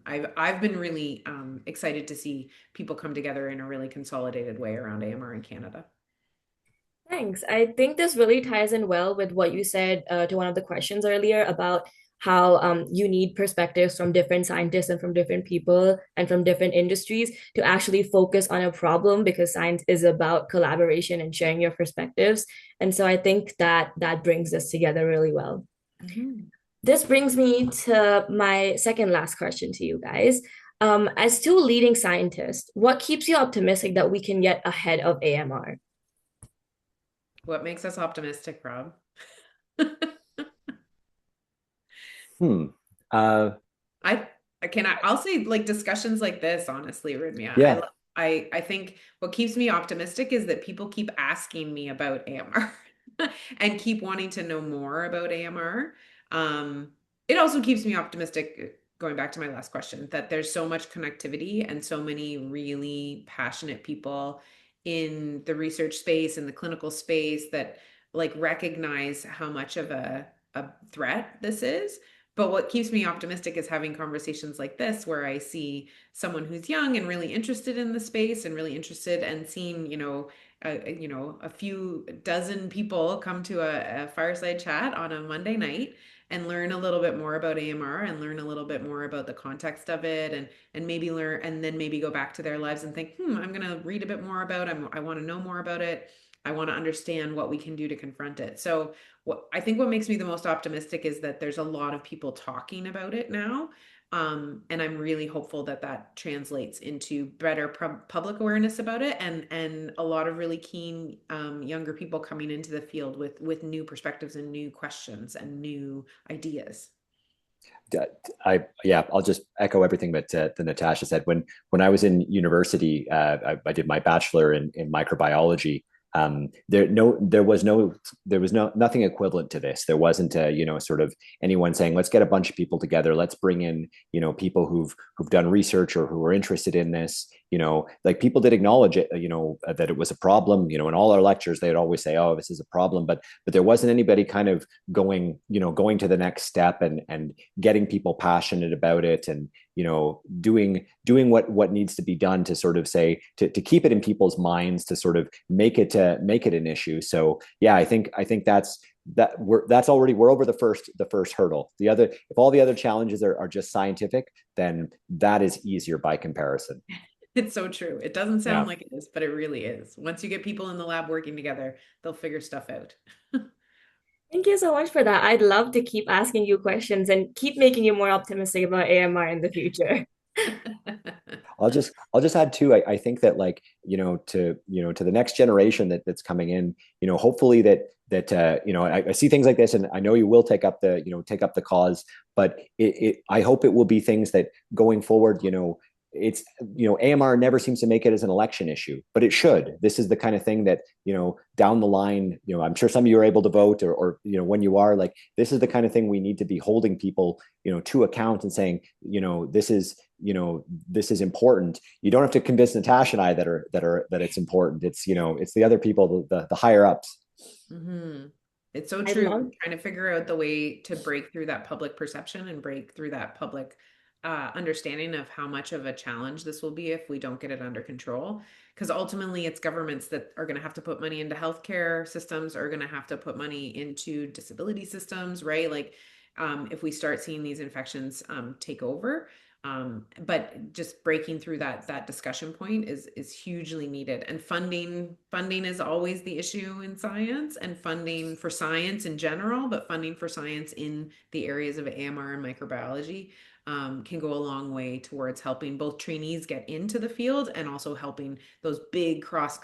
I've been really excited to see people come together in a really consolidated way around AMR in Canada.
Thanks. I think this really ties in well with what you said to one of the questions earlier about how you need perspectives from different scientists and from different people and from different industries to actually focus on a problem, because science is about collaboration and sharing your perspectives. And so I think that that brings us together really well.
Mhm.
This brings me to my second last question to you guys. As two leading scientists, what keeps you optimistic that we can get ahead of AMR?
What makes us optimistic, Rob?
Hmm. Uh,
I I'll say like discussions like this, honestly, Ridhima.
yeah.
I think what keeps me optimistic is that people keep asking me about AMR and keep wanting to know more about AMR. It also keeps me optimistic, going back to my last question, that there's so much connectivity and so many really passionate people in the research space and the clinical space that like recognize how much of a threat this is. But what keeps me optimistic is having conversations like this, where I see someone who's young and really interested in the space and really interested, and seeing, a few dozen people come to a fireside chat on a Monday night and learn a little bit more about AMR and learn a little bit more about the context of it, and maybe learn, and then maybe go back to their lives and think, I'm going to read a bit more about it. I want to know more about it. I want to understand what we can do to confront it. So what makes me the most optimistic is that there's a lot of people talking about it now. And I'm really hopeful that that translates into better public awareness about it, and a lot of really keen younger people coming into the field with new perspectives and new questions and new ideas.
I'll just echo everything that Natasha said. When I was in university, I did my bachelor in microbiology. There was nothing equivalent to this. There wasn't sort of anyone saying, let's get a bunch of people together, let's bring in people who've done research or who are interested in this. Like, people did acknowledge it, that it was a problem. In all our lectures they'd always say, oh, this is a problem, but there wasn't anybody kind of going to the next step and getting people passionate about it, and doing what needs to be done to sort of say, to keep it in people's minds, to sort of make it an issue. So yeah, I think we're over the first hurdle. If all the other challenges are just scientific, then that is easier by comparison.
It's so true. It doesn't sound
Yeah.
like it is, but it really is. Once you get people in the lab working together, they'll figure stuff out.
Thank you so much for that. I'd love to keep asking you questions and keep making you more optimistic about AMR in the future.
I'll just add too. I think that, like, to the next generation that's coming in, hopefully I see things like this, and I know you will take up the cause, but I hope it will be things that going forward, it's AMR never seems to make it as an election issue, but it should. This is the kind of thing that down the line, I'm sure some of you are able to vote, or when you are, like, this is the kind of thing we need to be holding people to account and saying, this is important. You don't have to convince Natasha and I that it's important. It's the other people, the higher ups.
Mm-hmm. It's so
I
true.
love
Trying to figure out the way to break through that public perception and break through that public understanding of how much of a challenge this will be if we don't get it under control. Because ultimately, it's governments that are going to have to put money into healthcare systems, are going to have to put money into disability systems, right? Like, if we start seeing these infections take over. But just breaking through that discussion point is hugely needed. And funding is always the issue in science, and funding for science in general, but funding for science in the areas of AMR and microbiology can go a long way towards helping both trainees get into the field, and also helping those big cross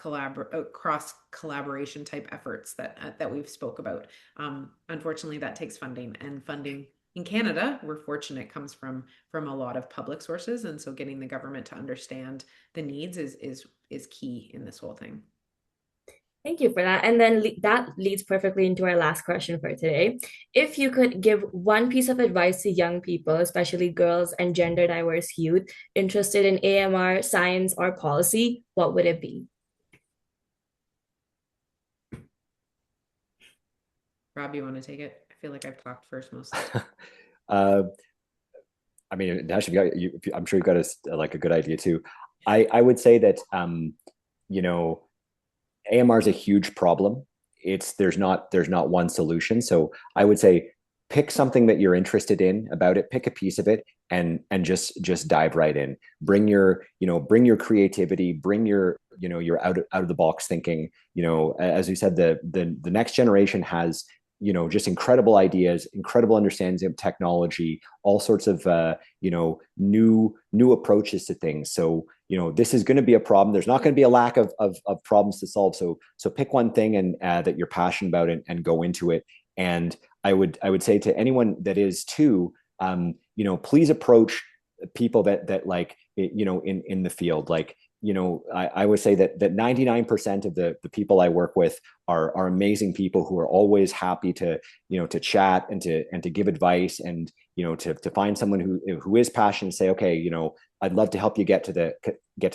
collaboration type efforts that we've spoke about. Unfortunately, that takes funding, and funding in Canada, we're fortunate, comes from a lot of public sources, and so getting the government to understand the needs is key in this whole thing.
Thank you for that. And then that leads perfectly into our last question for today. If you could give one piece of advice to young people, especially girls and gender diverse youth interested in AMR, science, or policy, what would it be?
Rob, you want to take it? feel like I've talked first most of the time.
uh, I mean, Nash, I'm sure you've got like a good idea too. I would say that you know, AMR is a huge problem. There's not one solution. So I would say pick something that you're interested in about it, pick a piece of it, and just dive right in. Bring your creativity, bring your out of the box thinking. As you said, the next generation has just incredible ideas, incredible understandings of technology, all sorts of new approaches to things. So this is going to be a problem. There's not going to be a lack of problems to solve. So pick one thing and that you're passionate about and go into it. And I would say to anyone that is too, please approach people that like in the field. Like I would say that 99% of the people I work with are amazing people who are always happy to chat and to give advice and to find someone who is passionate and say, okay, I'd love to help you get to the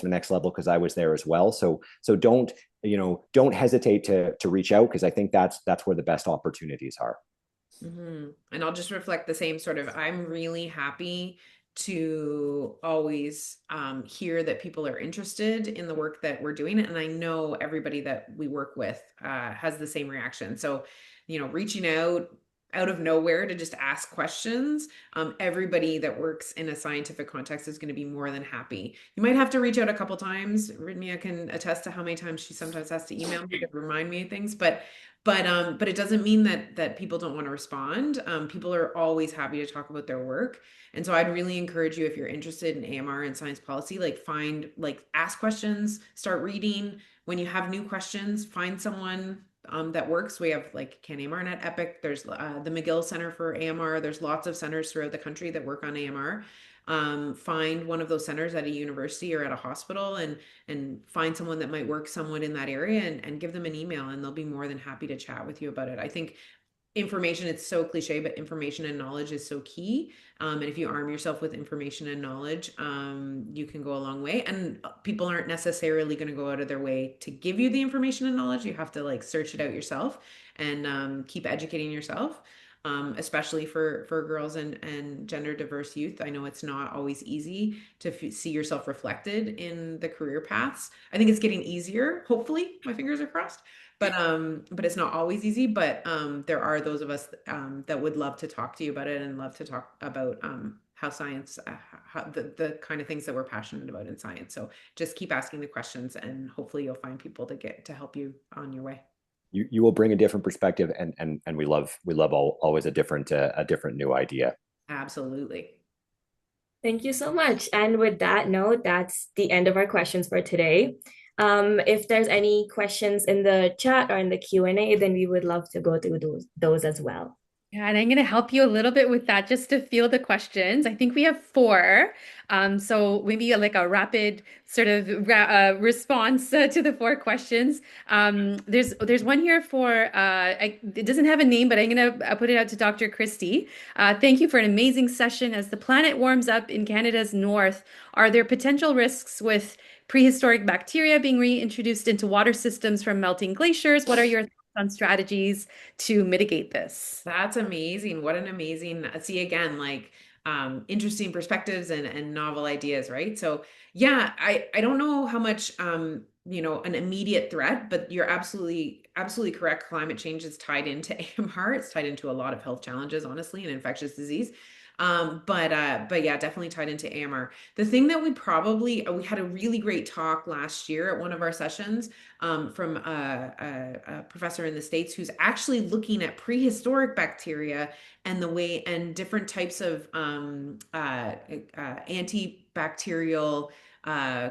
next level because I was there as well. So don't hesitate to reach out, because I think that's where the best opportunities are.
Mm-hmm. And I'll just reflect the same sort of, I'm really happy to always hear that people are interested in the work that we're doing. And I know everybody that we work with has the same reaction. So, reaching out of nowhere to just ask questions, everybody that works in a scientific context is going to be more than happy. You might have to reach out a couple times. Ridhima can attest to how many times she sometimes has to email me to remind me of things, but it doesn't mean that people don't want to respond. People are always happy to talk about their work. And so I'd really encourage you, if you're interested in AMR and science policy, ask questions, start reading. When you have new questions, find someone that works. We have like Can AMR Net Epic. There's the McGill Center for AMR. There's lots of centers throughout the country that work on AMR. Find one of those centers at a university or at a hospital and find someone that might work somewhat in that area and give them an email, and they'll be more than happy to chat with you about it. I think information, it's so cliche, but information and knowledge is so key. And if you arm yourself with information and knowledge, you can go a long way. And people aren't necessarily going to go out of their way to give you the information and knowledge. You have to like search it out yourself and keep educating yourself. Especially for girls and gender diverse youth. I know it's not always easy to see yourself reflected in the career paths. I think it's getting easier, hopefully, my fingers are crossed. But it's not always easy. But there are those of us that would love to talk to you about it and love to talk about how science, how the kind of things that we're passionate about in science. So just keep asking the questions, and hopefully you'll find people to help you on your way.
You will bring a different perspective, and we love always a different new idea.
Absolutely.
Thank you so much. And with that note, that's the end of our questions for today. If there's any questions in the chat or in the Q&A, then we would love to go through those as well.
Yeah, and I'm going to help you a little bit with that just to field the questions. I think we have four. So maybe like a rapid sort of response to the four questions. There's one here for, it doesn't have a name, but I'm going to put it out to Dr. Christie. Thank you for an amazing session. As the planet warms up in Canada's north, are there potential risks with prehistoric bacteria being reintroduced into water systems from melting glaciers? What are your on strategies to mitigate this?
That's amazing. What an amazing, see again, like interesting perspectives and novel ideas, right? So yeah, I don't know how much an immediate threat, but you're absolutely correct. Climate change is tied into AMR. It's tied into a lot of health challenges, honestly, and infectious disease. But yeah, definitely tied into AMR. The thing that we had a really great talk last year at one of our sessions from a professor in the States who's actually looking at prehistoric bacteria and the way and different types of antibacterial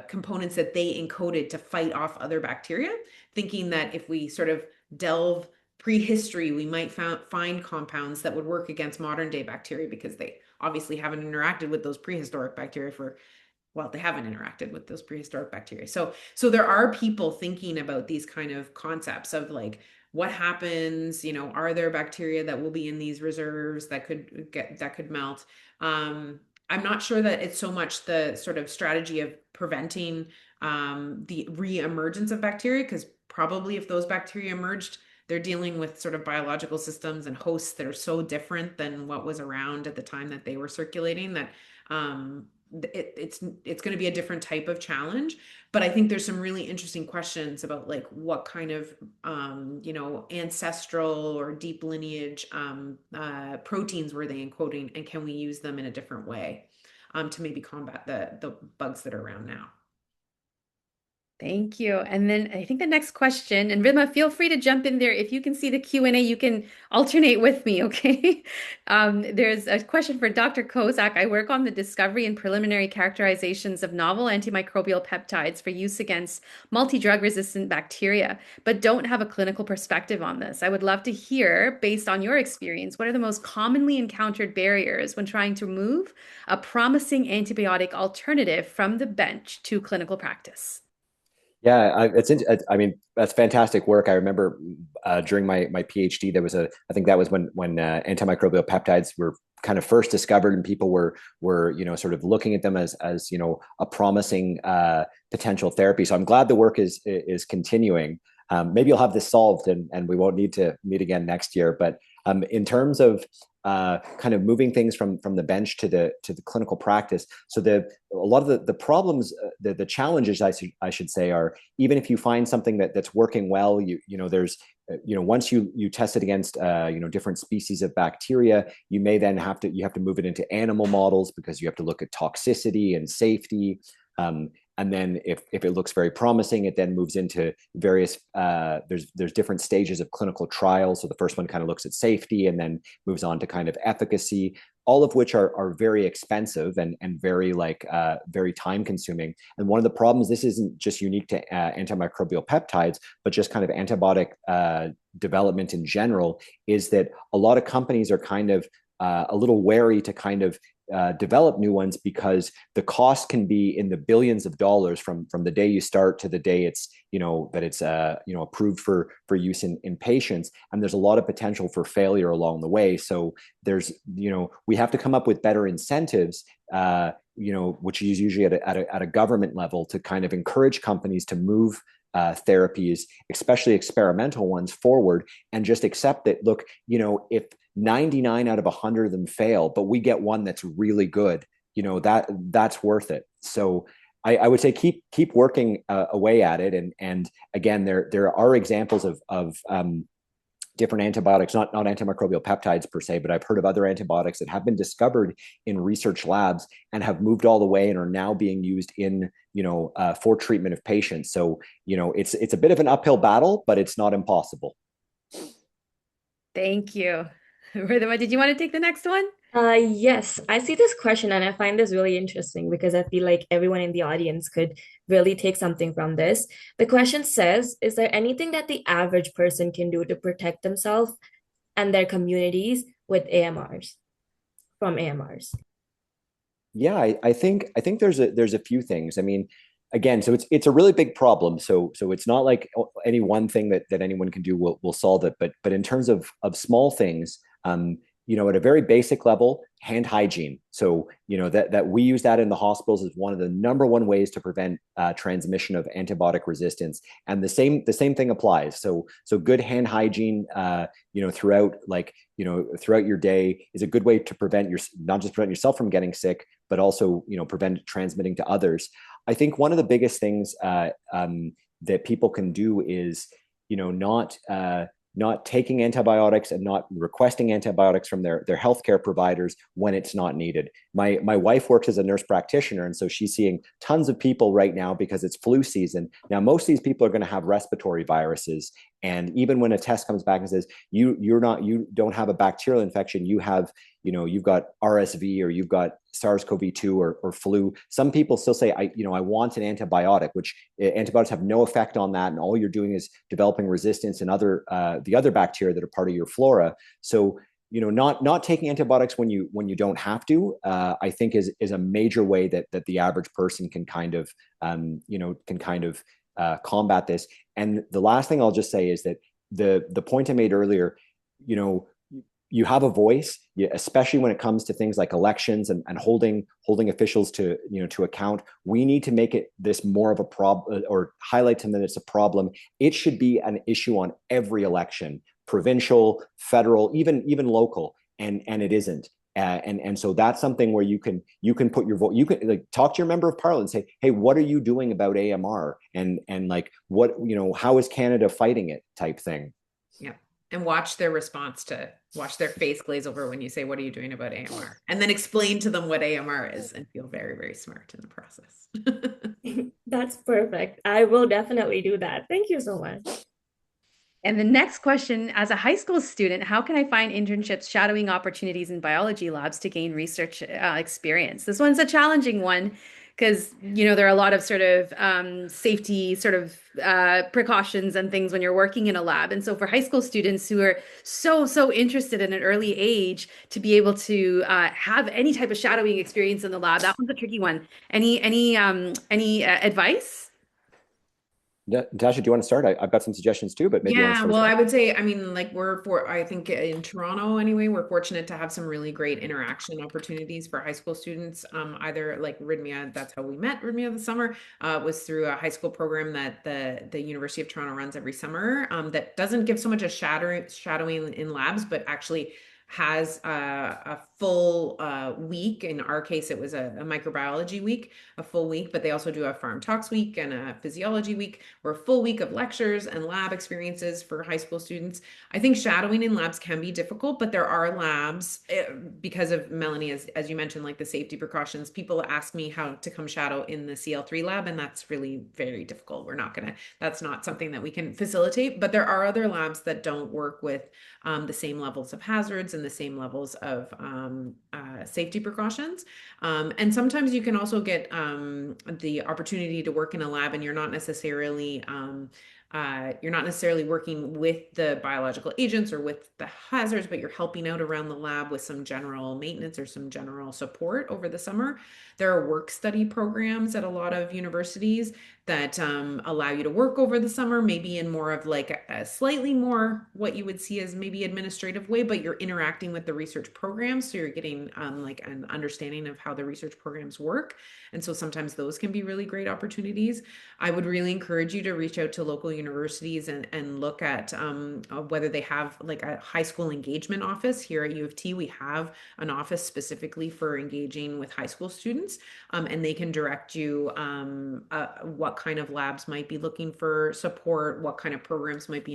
components that they encoded to fight off other bacteria, thinking that if we sort of delve prehistory, we might find compounds that would work against modern day bacteria because they obviously haven't interacted with those prehistoric bacteria they haven't interacted with those prehistoric bacteria. So there are people thinking about these kind of concepts of like, what happens, are there bacteria that will be in these reserves that could melt? I'm not sure that it's so much the sort of strategy of preventing the re-emergence of bacteria, because probably if those bacteria emerged, they're dealing with sort of biological systems and hosts that are so different than what was around at the time that they were circulating, that it's going to be a different type of challenge. But I think there's some really interesting questions about like what kind of ancestral or deep lineage proteins were they encoding, and can we use them in a different way to maybe combat the bugs that are around now.
Thank you. And then I think the next question, and Ridhima, feel free to jump in there. If you can see the Q&A, you can alternate with me, okay? There's a question for Dr. Kozak. I work on the discovery and preliminary characterizations of novel antimicrobial peptides for use against multi-drug resistant bacteria, but don't have a clinical perspective on this. I would love to hear, based on your experience, what are the most commonly encountered barriers when trying to move a promising antibiotic alternative from the bench to clinical practice?
Yeah, I mean, that's fantastic work. I remember during my PhD, there was I think that was when antimicrobial peptides were kind of first discovered, and people were sort of looking at them as a promising potential therapy. So I'm glad the work is continuing. Maybe you'll have this solved, and we won't need to meet again next year. But in terms of kind of moving things from the bench to the clinical practice, so a lot of the problems, the challenges, I should say, are even if you find something that's working well, there's once you test it against different species of bacteria, you may then have to move it into animal models because you have to look at toxicity and safety. And then if it looks very promising, it then moves into various, there's different stages of clinical trials. So the first one kind of looks at safety and then moves on to kind of efficacy, all of which are very expensive and very very time consuming. And one of the problems, this isn't just unique to antimicrobial peptides, but just kind of antibiotic development in general, is that a lot of companies are kind of a little wary to kind of develop new ones because the cost can be in the billions of dollars from the day you start to the day it's approved for use in patients, and there's a lot of potential for failure along the way. So there's we have to come up with better incentives, which is usually at a government level, to kind of encourage companies to move therapies, especially experimental ones, forward, and just accept that, look, if 99 out of 100 of them fail, but we get one that's really good, that's worth it. So I would say keep working away at it. And again, there are examples of different antibiotics, not antimicrobial peptides per se, but I've heard of other antibiotics that have been discovered in research labs and have moved all the way and are now being used in, for treatment of patients. So, it's a bit of an uphill battle, but it's not impossible.
Thank you. Ridhima, did you want to take the next one?
Yes, I see this question and I find this really interesting because I feel like everyone in the audience could really take something from this. The question says, is there anything that the average person can do to protect themselves and their communities with AMRs, from AMRs?
Yeah, I think there's a few things. I mean, again, so it's a really big problem. So it's not like any one thing that anyone can do will solve it. But in terms of small things, at a very basic level, hand hygiene. So that we use that in the hospitals is one of the number one ways to prevent transmission of antibiotic resistance. And the same thing applies. So good hand hygiene, throughout your day is a good way to not just prevent yourself from getting sick, but also prevent transmitting to others. I think one of the biggest things that people can do is not taking antibiotics and not requesting antibiotics from their healthcare providers when it's not needed. My wife works as a nurse practitioner, and so she's seeing tons of people right now because it's flu season. Now, most of these people are going to have respiratory viruses, and even when a test comes back and says you don't have a bacterial infection, you have you've got RSV or you've got SARS-CoV-2 or flu. Some people still say, I want an antibiotic, which antibiotics have no effect on that. And all you're doing is developing resistance in the other bacteria that are part of your flora. So, not taking antibiotics when you don't have to, I think is a major way that the average person can kind of, combat this. And the last thing I'll just say is that the point I made earlier, you have a voice, especially when it comes to things like elections and holding officials to, to account. We need to make this more of a problem, or highlight to them that it's a problem. It should be an issue on every election, provincial, federal, even local, and it isn't. And so that's something where you can put your vote. You can like talk to your member of parliament and say, hey, what are you doing about AMR? And like what, how is Canada fighting it, type thing.
Yeah. And watch their face glaze over when you say, what are you doing about AMR? And then explain to them what AMR is and feel very, very smart in the process.
That's perfect. I will definitely do that. Thank you so much.
And the next question, as a high school student, how can I find internships, shadowing opportunities in biology labs to gain research experience? This one's a challenging one because, there are a lot of sort of safety sort of precautions and things when you're working in a lab. And so for high school students who are so interested in an early age to be able to have any type of shadowing experience in the lab, that one's a tricky one. Any advice?
Natasha, do you want to start? I've got some suggestions too, but maybe you want to
Yeah,
start.
well, I would say, I mean, like I think in Toronto anyway, we're fortunate to have some really great interaction opportunities for high school students. Either like Ridhima, that's how we met Ridhima this summer, was through a high school program that the University of Toronto runs every summer, that doesn't give so much a shadowing in labs, but actually has a full week. In our case, it was a microbiology week, a full week, but they also do a farm talks week and a physiology week, or a full week of lectures and lab experiences for high school students. I think shadowing in labs can be difficult, but there are labs, because of Melanie, as you mentioned, like the safety precautions. People ask me how to come shadow in the CL3 lab, and that's really very difficult. That's not something that we can facilitate, but there are other labs that don't work with the same levels of hazards and the same levels of safety precautions. And sometimes you can also get the opportunity to work in a lab and you're not necessarily working with the biological agents or with the hazards, but you're helping out around the lab with some general maintenance or some general support over the summer. There are work study programs at a lot of universities that allow you to work over the summer, maybe in more of like a slightly more what you would see as maybe administrative way, but you're interacting with the research programs. So you're getting like an understanding of how the research programs work. And so sometimes those can be really great opportunities. I would really encourage you to reach out to local universities and look at whether they have like a high school engagement office. Here at U of T, we have an office specifically for engaging with high school students, and they can direct you what kind of labs might be looking for support, what kind of programs might be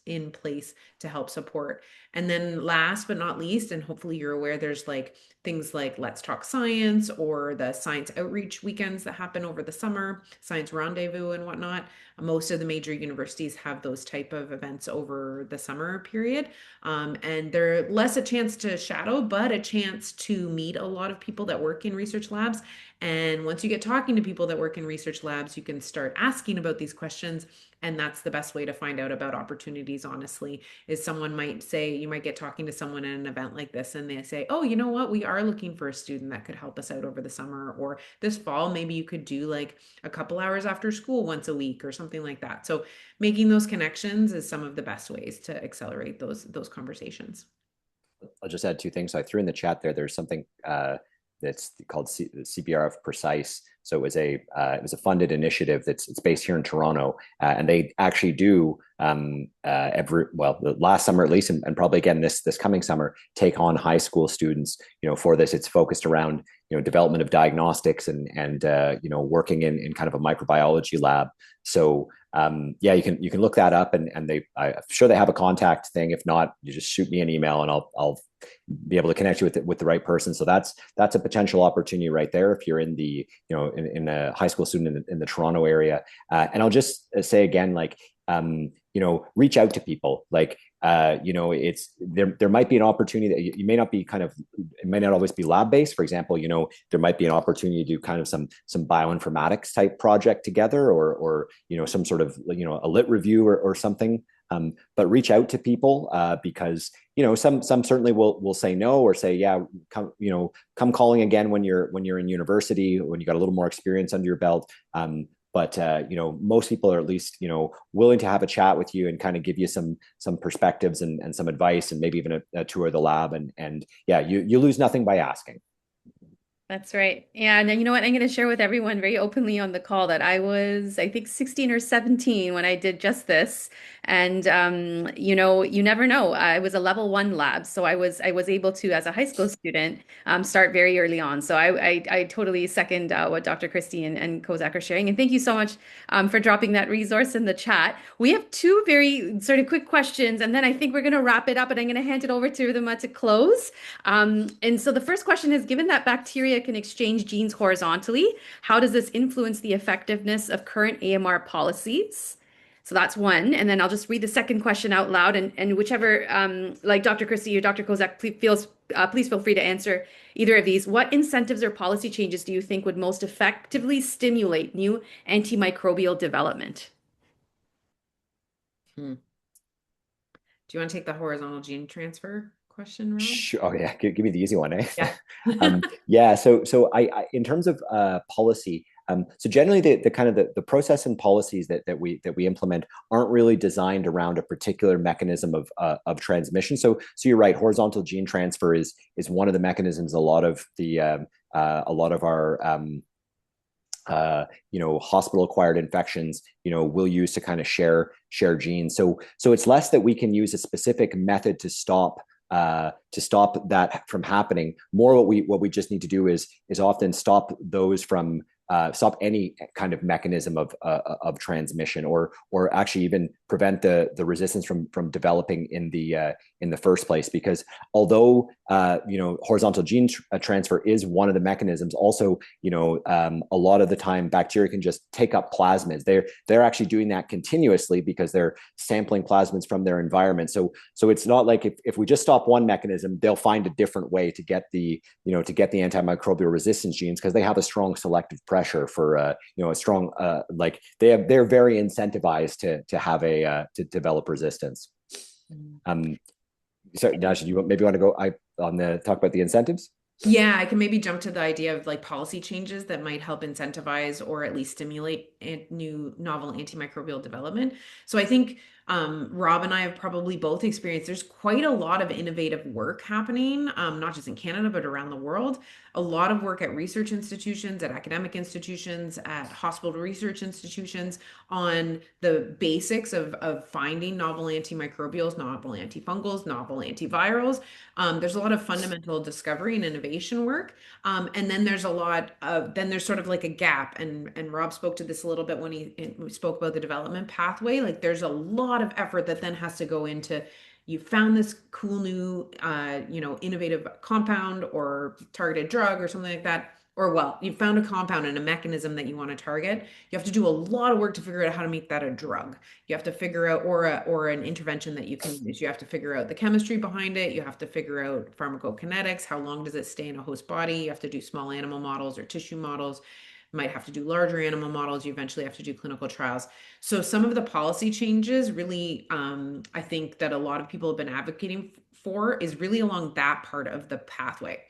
in place to help support. And then last but not least, and hopefully you're aware, there's like things like Let's Talk Science or the science outreach weekends that happen over the summer, Science Rendezvous and whatnot. Most of the major universities have those type of events over the summer period. And they're less a chance to shadow, but a chance to meet a lot of people that work in research labs. And once you get talking to people that work in research labs, you can start asking about these questions. And that's the best way to find out about opportunities, honestly, is someone might say, you might get talking to someone at an event like this and they say, oh, you know what, we are looking for a student that could help us out over the summer, or this fall, maybe you could do like a couple hours after school once a week or something like that. So making those connections is some of the best ways to accelerate those conversations.
I'll just add two things. So I threw in the chat there's something that's called CBRF Precise. So it was a funded initiative it's based here in Toronto, and they actually do the last summer at least, and probably again this coming summer, take on high school students. For this, it's focused around development of diagnostics and working in kind of a microbiology lab. So you can look that up, and I'm sure they have a contact thing. If not, you just shoot me an email and I'll be able to connect you with the right person. So that's a potential opportunity right there if you're in the in a high school student in the Toronto area. And I'll just say again, like reach out to people. Like it's there might be an opportunity that you may not be it may not always be lab based. For example, there might be an opportunity to do kind of some bioinformatics type project together, or some sort of a lit review or something. But reach out to people because some certainly will say no, or say yeah, come calling again when you're in university, when you got a little more experience under your belt. but most people are at least willing to have a chat with you and kind of give you some perspectives and some advice, and maybe even a tour of the lab. And yeah, you lose nothing by asking.
That's right. Yeah, and then you know what? I'm going to share with everyone very openly on the call that I was, I think, 16 or 17 when I did just this. And you never know. I was a level 1 lab, so I was able to, as a high school student, start very early on. So I totally second what Dr. Christie and Kozak are sharing. And thank you so much for dropping that resource in the chat. We have two very sort of quick questions, and then I think we're going to wrap it up, and I'm going to hand it over to Ridhima to close. And so the first question is, given that bacteria can exchange genes horizontally, how does this influence the effectiveness of current AMR policies? So that's one. And then I'll just read the second question out loud, and whichever, like Dr. Christie or Dr. Kozak, please feel free to answer either of these. What incentives or policy changes do you think would most effectively stimulate new antimicrobial development?
Do you want to take the horizontal gene transfer question, Rob?
Sure. Oh yeah, give me the easy one, eh?
Yeah.
Yeah. So I in terms of policy, so generally the kind of the process and policies that we implement aren't really designed around a particular mechanism of transmission. So you're right. Horizontal gene transfer is one of the mechanisms. A lot of our hospital acquired infections, will use to kind of share genes. So it's less that we can use a specific method to stop that from happening. More what we just need to do is often stop those from stop any kind of mechanism of transmission, or actually even prevent the resistance from developing in the first place. Because although horizontal gene transfer is one of the mechanisms, also a lot of the time bacteria can just take up plasmids. They're actually doing that continuously because they're sampling plasmids from their environment. So it's not like if we just stop one mechanism, they'll find a different way to get the antimicrobial resistance genes, because they have a strong selective pressure for a strong like they're very incentivized to have to develop resistance. Sorry, Natasha, you maybe want to go talk about the incentives?
Yeah, I can maybe jump to the idea of like policy changes that might help incentivize or at least stimulate new novel antimicrobial development. So I think Rob and I have probably both experienced there's quite a lot of innovative work happening, not just in Canada, but around the world. A lot of work at research institutions, at academic institutions, at hospital research institutions on the basics of finding novel antimicrobials, novel antifungals, novel antivirals. There's a lot of fundamental discovery and innovation work. And then there's sort of like a gap. And Rob spoke to this a little bit when we spoke about the development pathway. Like there's a lot of effort that then has to go into, you found this cool new, innovative compound or targeted drug or something like that. Or well, you found a compound and a mechanism that you want to target. You have to do a lot of work to figure out how to make that a drug. You have to figure out, or an intervention that you can use. You have to figure out the chemistry behind it. You have to figure out pharmacokinetics. How long does it stay in a host body? You have to do small animal models or tissue models. You might have to do larger animal models. You eventually have to do clinical trials. So some of the policy changes really, I think that a lot of people have been advocating for is really along that part of the pathway.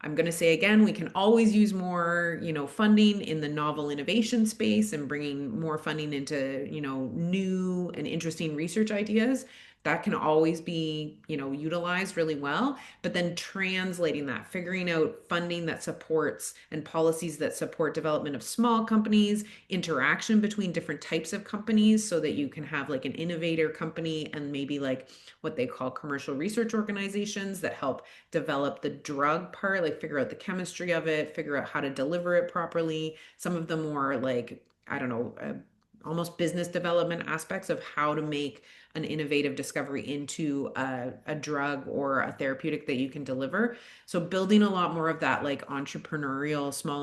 I'm going to say again, we can always use more, funding in the novel innovation space and bringing more funding into, new and interesting research ideas. That can always be, utilized really well. But then translating that, figuring out funding that supports and policies that support development of small companies, interaction between different types of companies so that you can have like an innovator company and maybe like what they call commercial research organizations that help develop the drug part, like figure out the chemistry of it, figure out how to deliver it properly. Some of the more like, I don't know, almost business development aspects of how to make an innovative discovery into a drug or a therapeutic that you can deliver. So building a lot more of that like small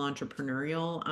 entrepreneurial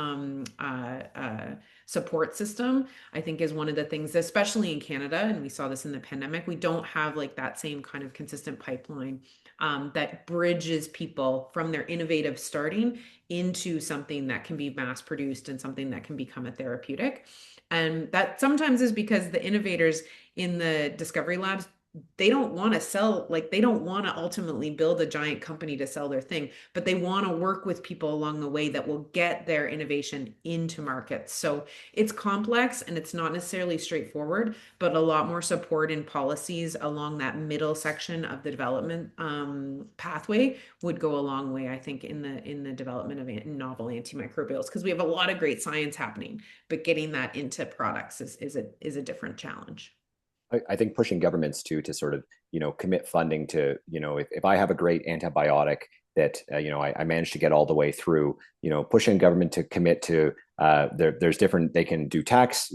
support system, I think is one of the things, especially in Canada, and we saw this in the pandemic, we don't have like that same kind of consistent pipeline that bridges people from their innovative starting into something that can be mass produced and something that can become a therapeutic. And that sometimes is because the innovators in the discovery labs they don't want to sell, like they don't want to ultimately build a giant company to sell their thing, but they want to work with people along the way that will get their innovation into markets. So it's complex and it's not necessarily straightforward, but a lot more support in policies along that middle section of the development pathway would go a long way, I think, in the development of novel antimicrobials, because we have a lot of great science happening, but getting that into products is a different challenge.
I think pushing governments too to sort of, commit funding to, if I have a great antibiotic that, I managed to get all the way through, pushing government to commit to, there's different, they can do tax,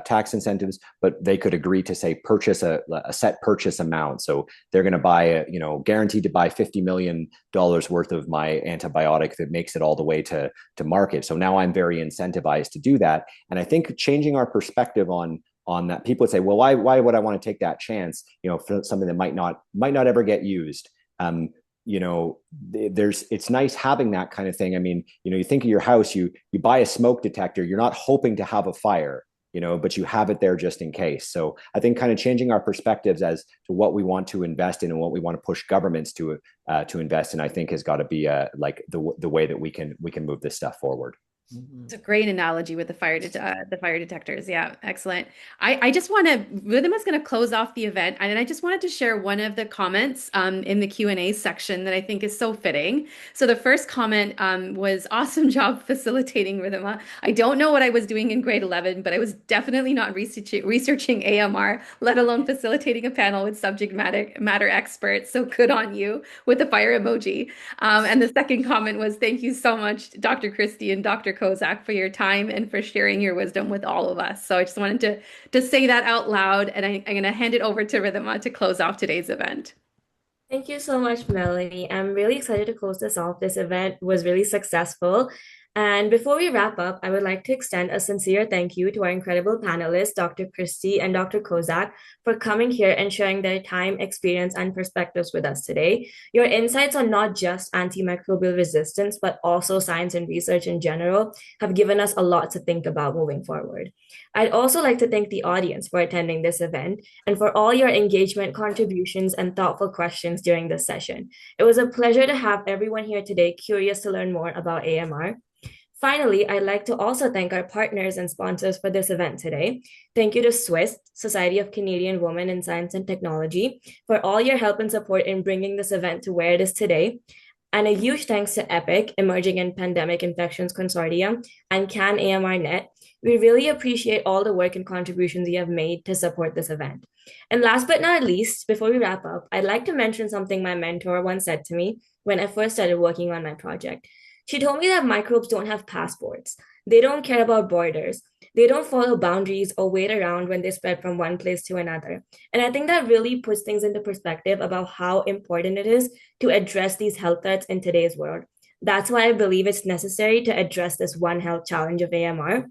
tax incentives, but they could agree to say purchase a set purchase amount. So they're going to buy, guaranteed to buy $50 million worth of my antibiotic that makes it all the way to market. So now I'm very incentivized to do that. And I think changing our perspective on that, people would say, well, why would I want to take that chance, for something that might not ever get used. It's nice having that kind of thing. I mean, you think of your house, you buy a smoke detector, you're not hoping to have a fire, but you have it there just in case. So I think kind of changing our perspectives as to what we want to invest in and what we want to push governments to invest in, I think has got to be like the way that we can move this stuff forward.
It's a great analogy with the the fire detectors. Yeah, excellent. I just want to, Ridhima's going to close off the event, and I just wanted to share one of the comments in the Q&A section that I think is so fitting. So the first comment was, awesome job facilitating, Ridhima. I don't know what I was doing in grade 11, but I was definitely not researching AMR, let alone facilitating a panel with subject matter experts. So good on you, with the fire emoji. And the second comment was, thank you so much, Dr. Christie and Dr. Kozak, for your time and for sharing your wisdom with all of us. So I just wanted to say that out loud, and I'm going to hand it over to Ridhima to close off today's event.
Thank you so much, Melanie. I'm really excited to close this off. This event was really successful. And before we wrap up, I would like to extend a sincere thank you to our incredible panelists, Dr. Christie and Dr. Kozak, for coming here and sharing their time, experience, and perspectives with us today. Your insights on not just antimicrobial resistance, but also science and research in general have given us a lot to think about moving forward. I'd also like to thank the audience for attending this event and for all your engagement, contributions, and thoughtful questions during this session. It was a pleasure to have everyone here today curious to learn more about AMR. Finally, I'd like to also thank our partners and sponsors for this event today. Thank you to SCWIST, Society of Canadian Women in Science and Technology, for all your help and support in bringing this event to where it is today. And a huge thanks to EPIC, Emerging in Pandemic Infections Consortium, and CAN AMR Net. We really appreciate all the work and contributions you have made to support this event. And last but not least, before we wrap up, I'd like to mention something my mentor once said to me when I first started working on my project. She told me that microbes don't have passports. They don't care about borders. They don't follow boundaries or wait around when they spread from one place to another. And I think that really puts things into perspective about how important it is to address these health threats in today's world. That's why I believe it's necessary to address this one health challenge of AMR,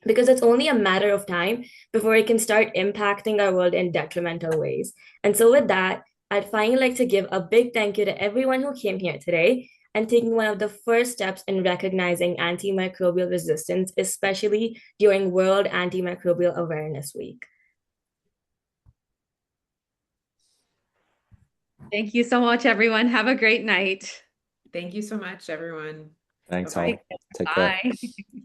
because it's only a matter of time before it can start impacting our world in detrimental ways. And so with that, I'd finally like to give a big thank you to everyone who came here today and taking one of the first steps in recognizing antimicrobial resistance, especially during World Antimicrobial Awareness Week.
Thank you so much, everyone. Have a great night.
Thank you so much, everyone.
Thanks
Bye-bye.
all. Take care.
Bye.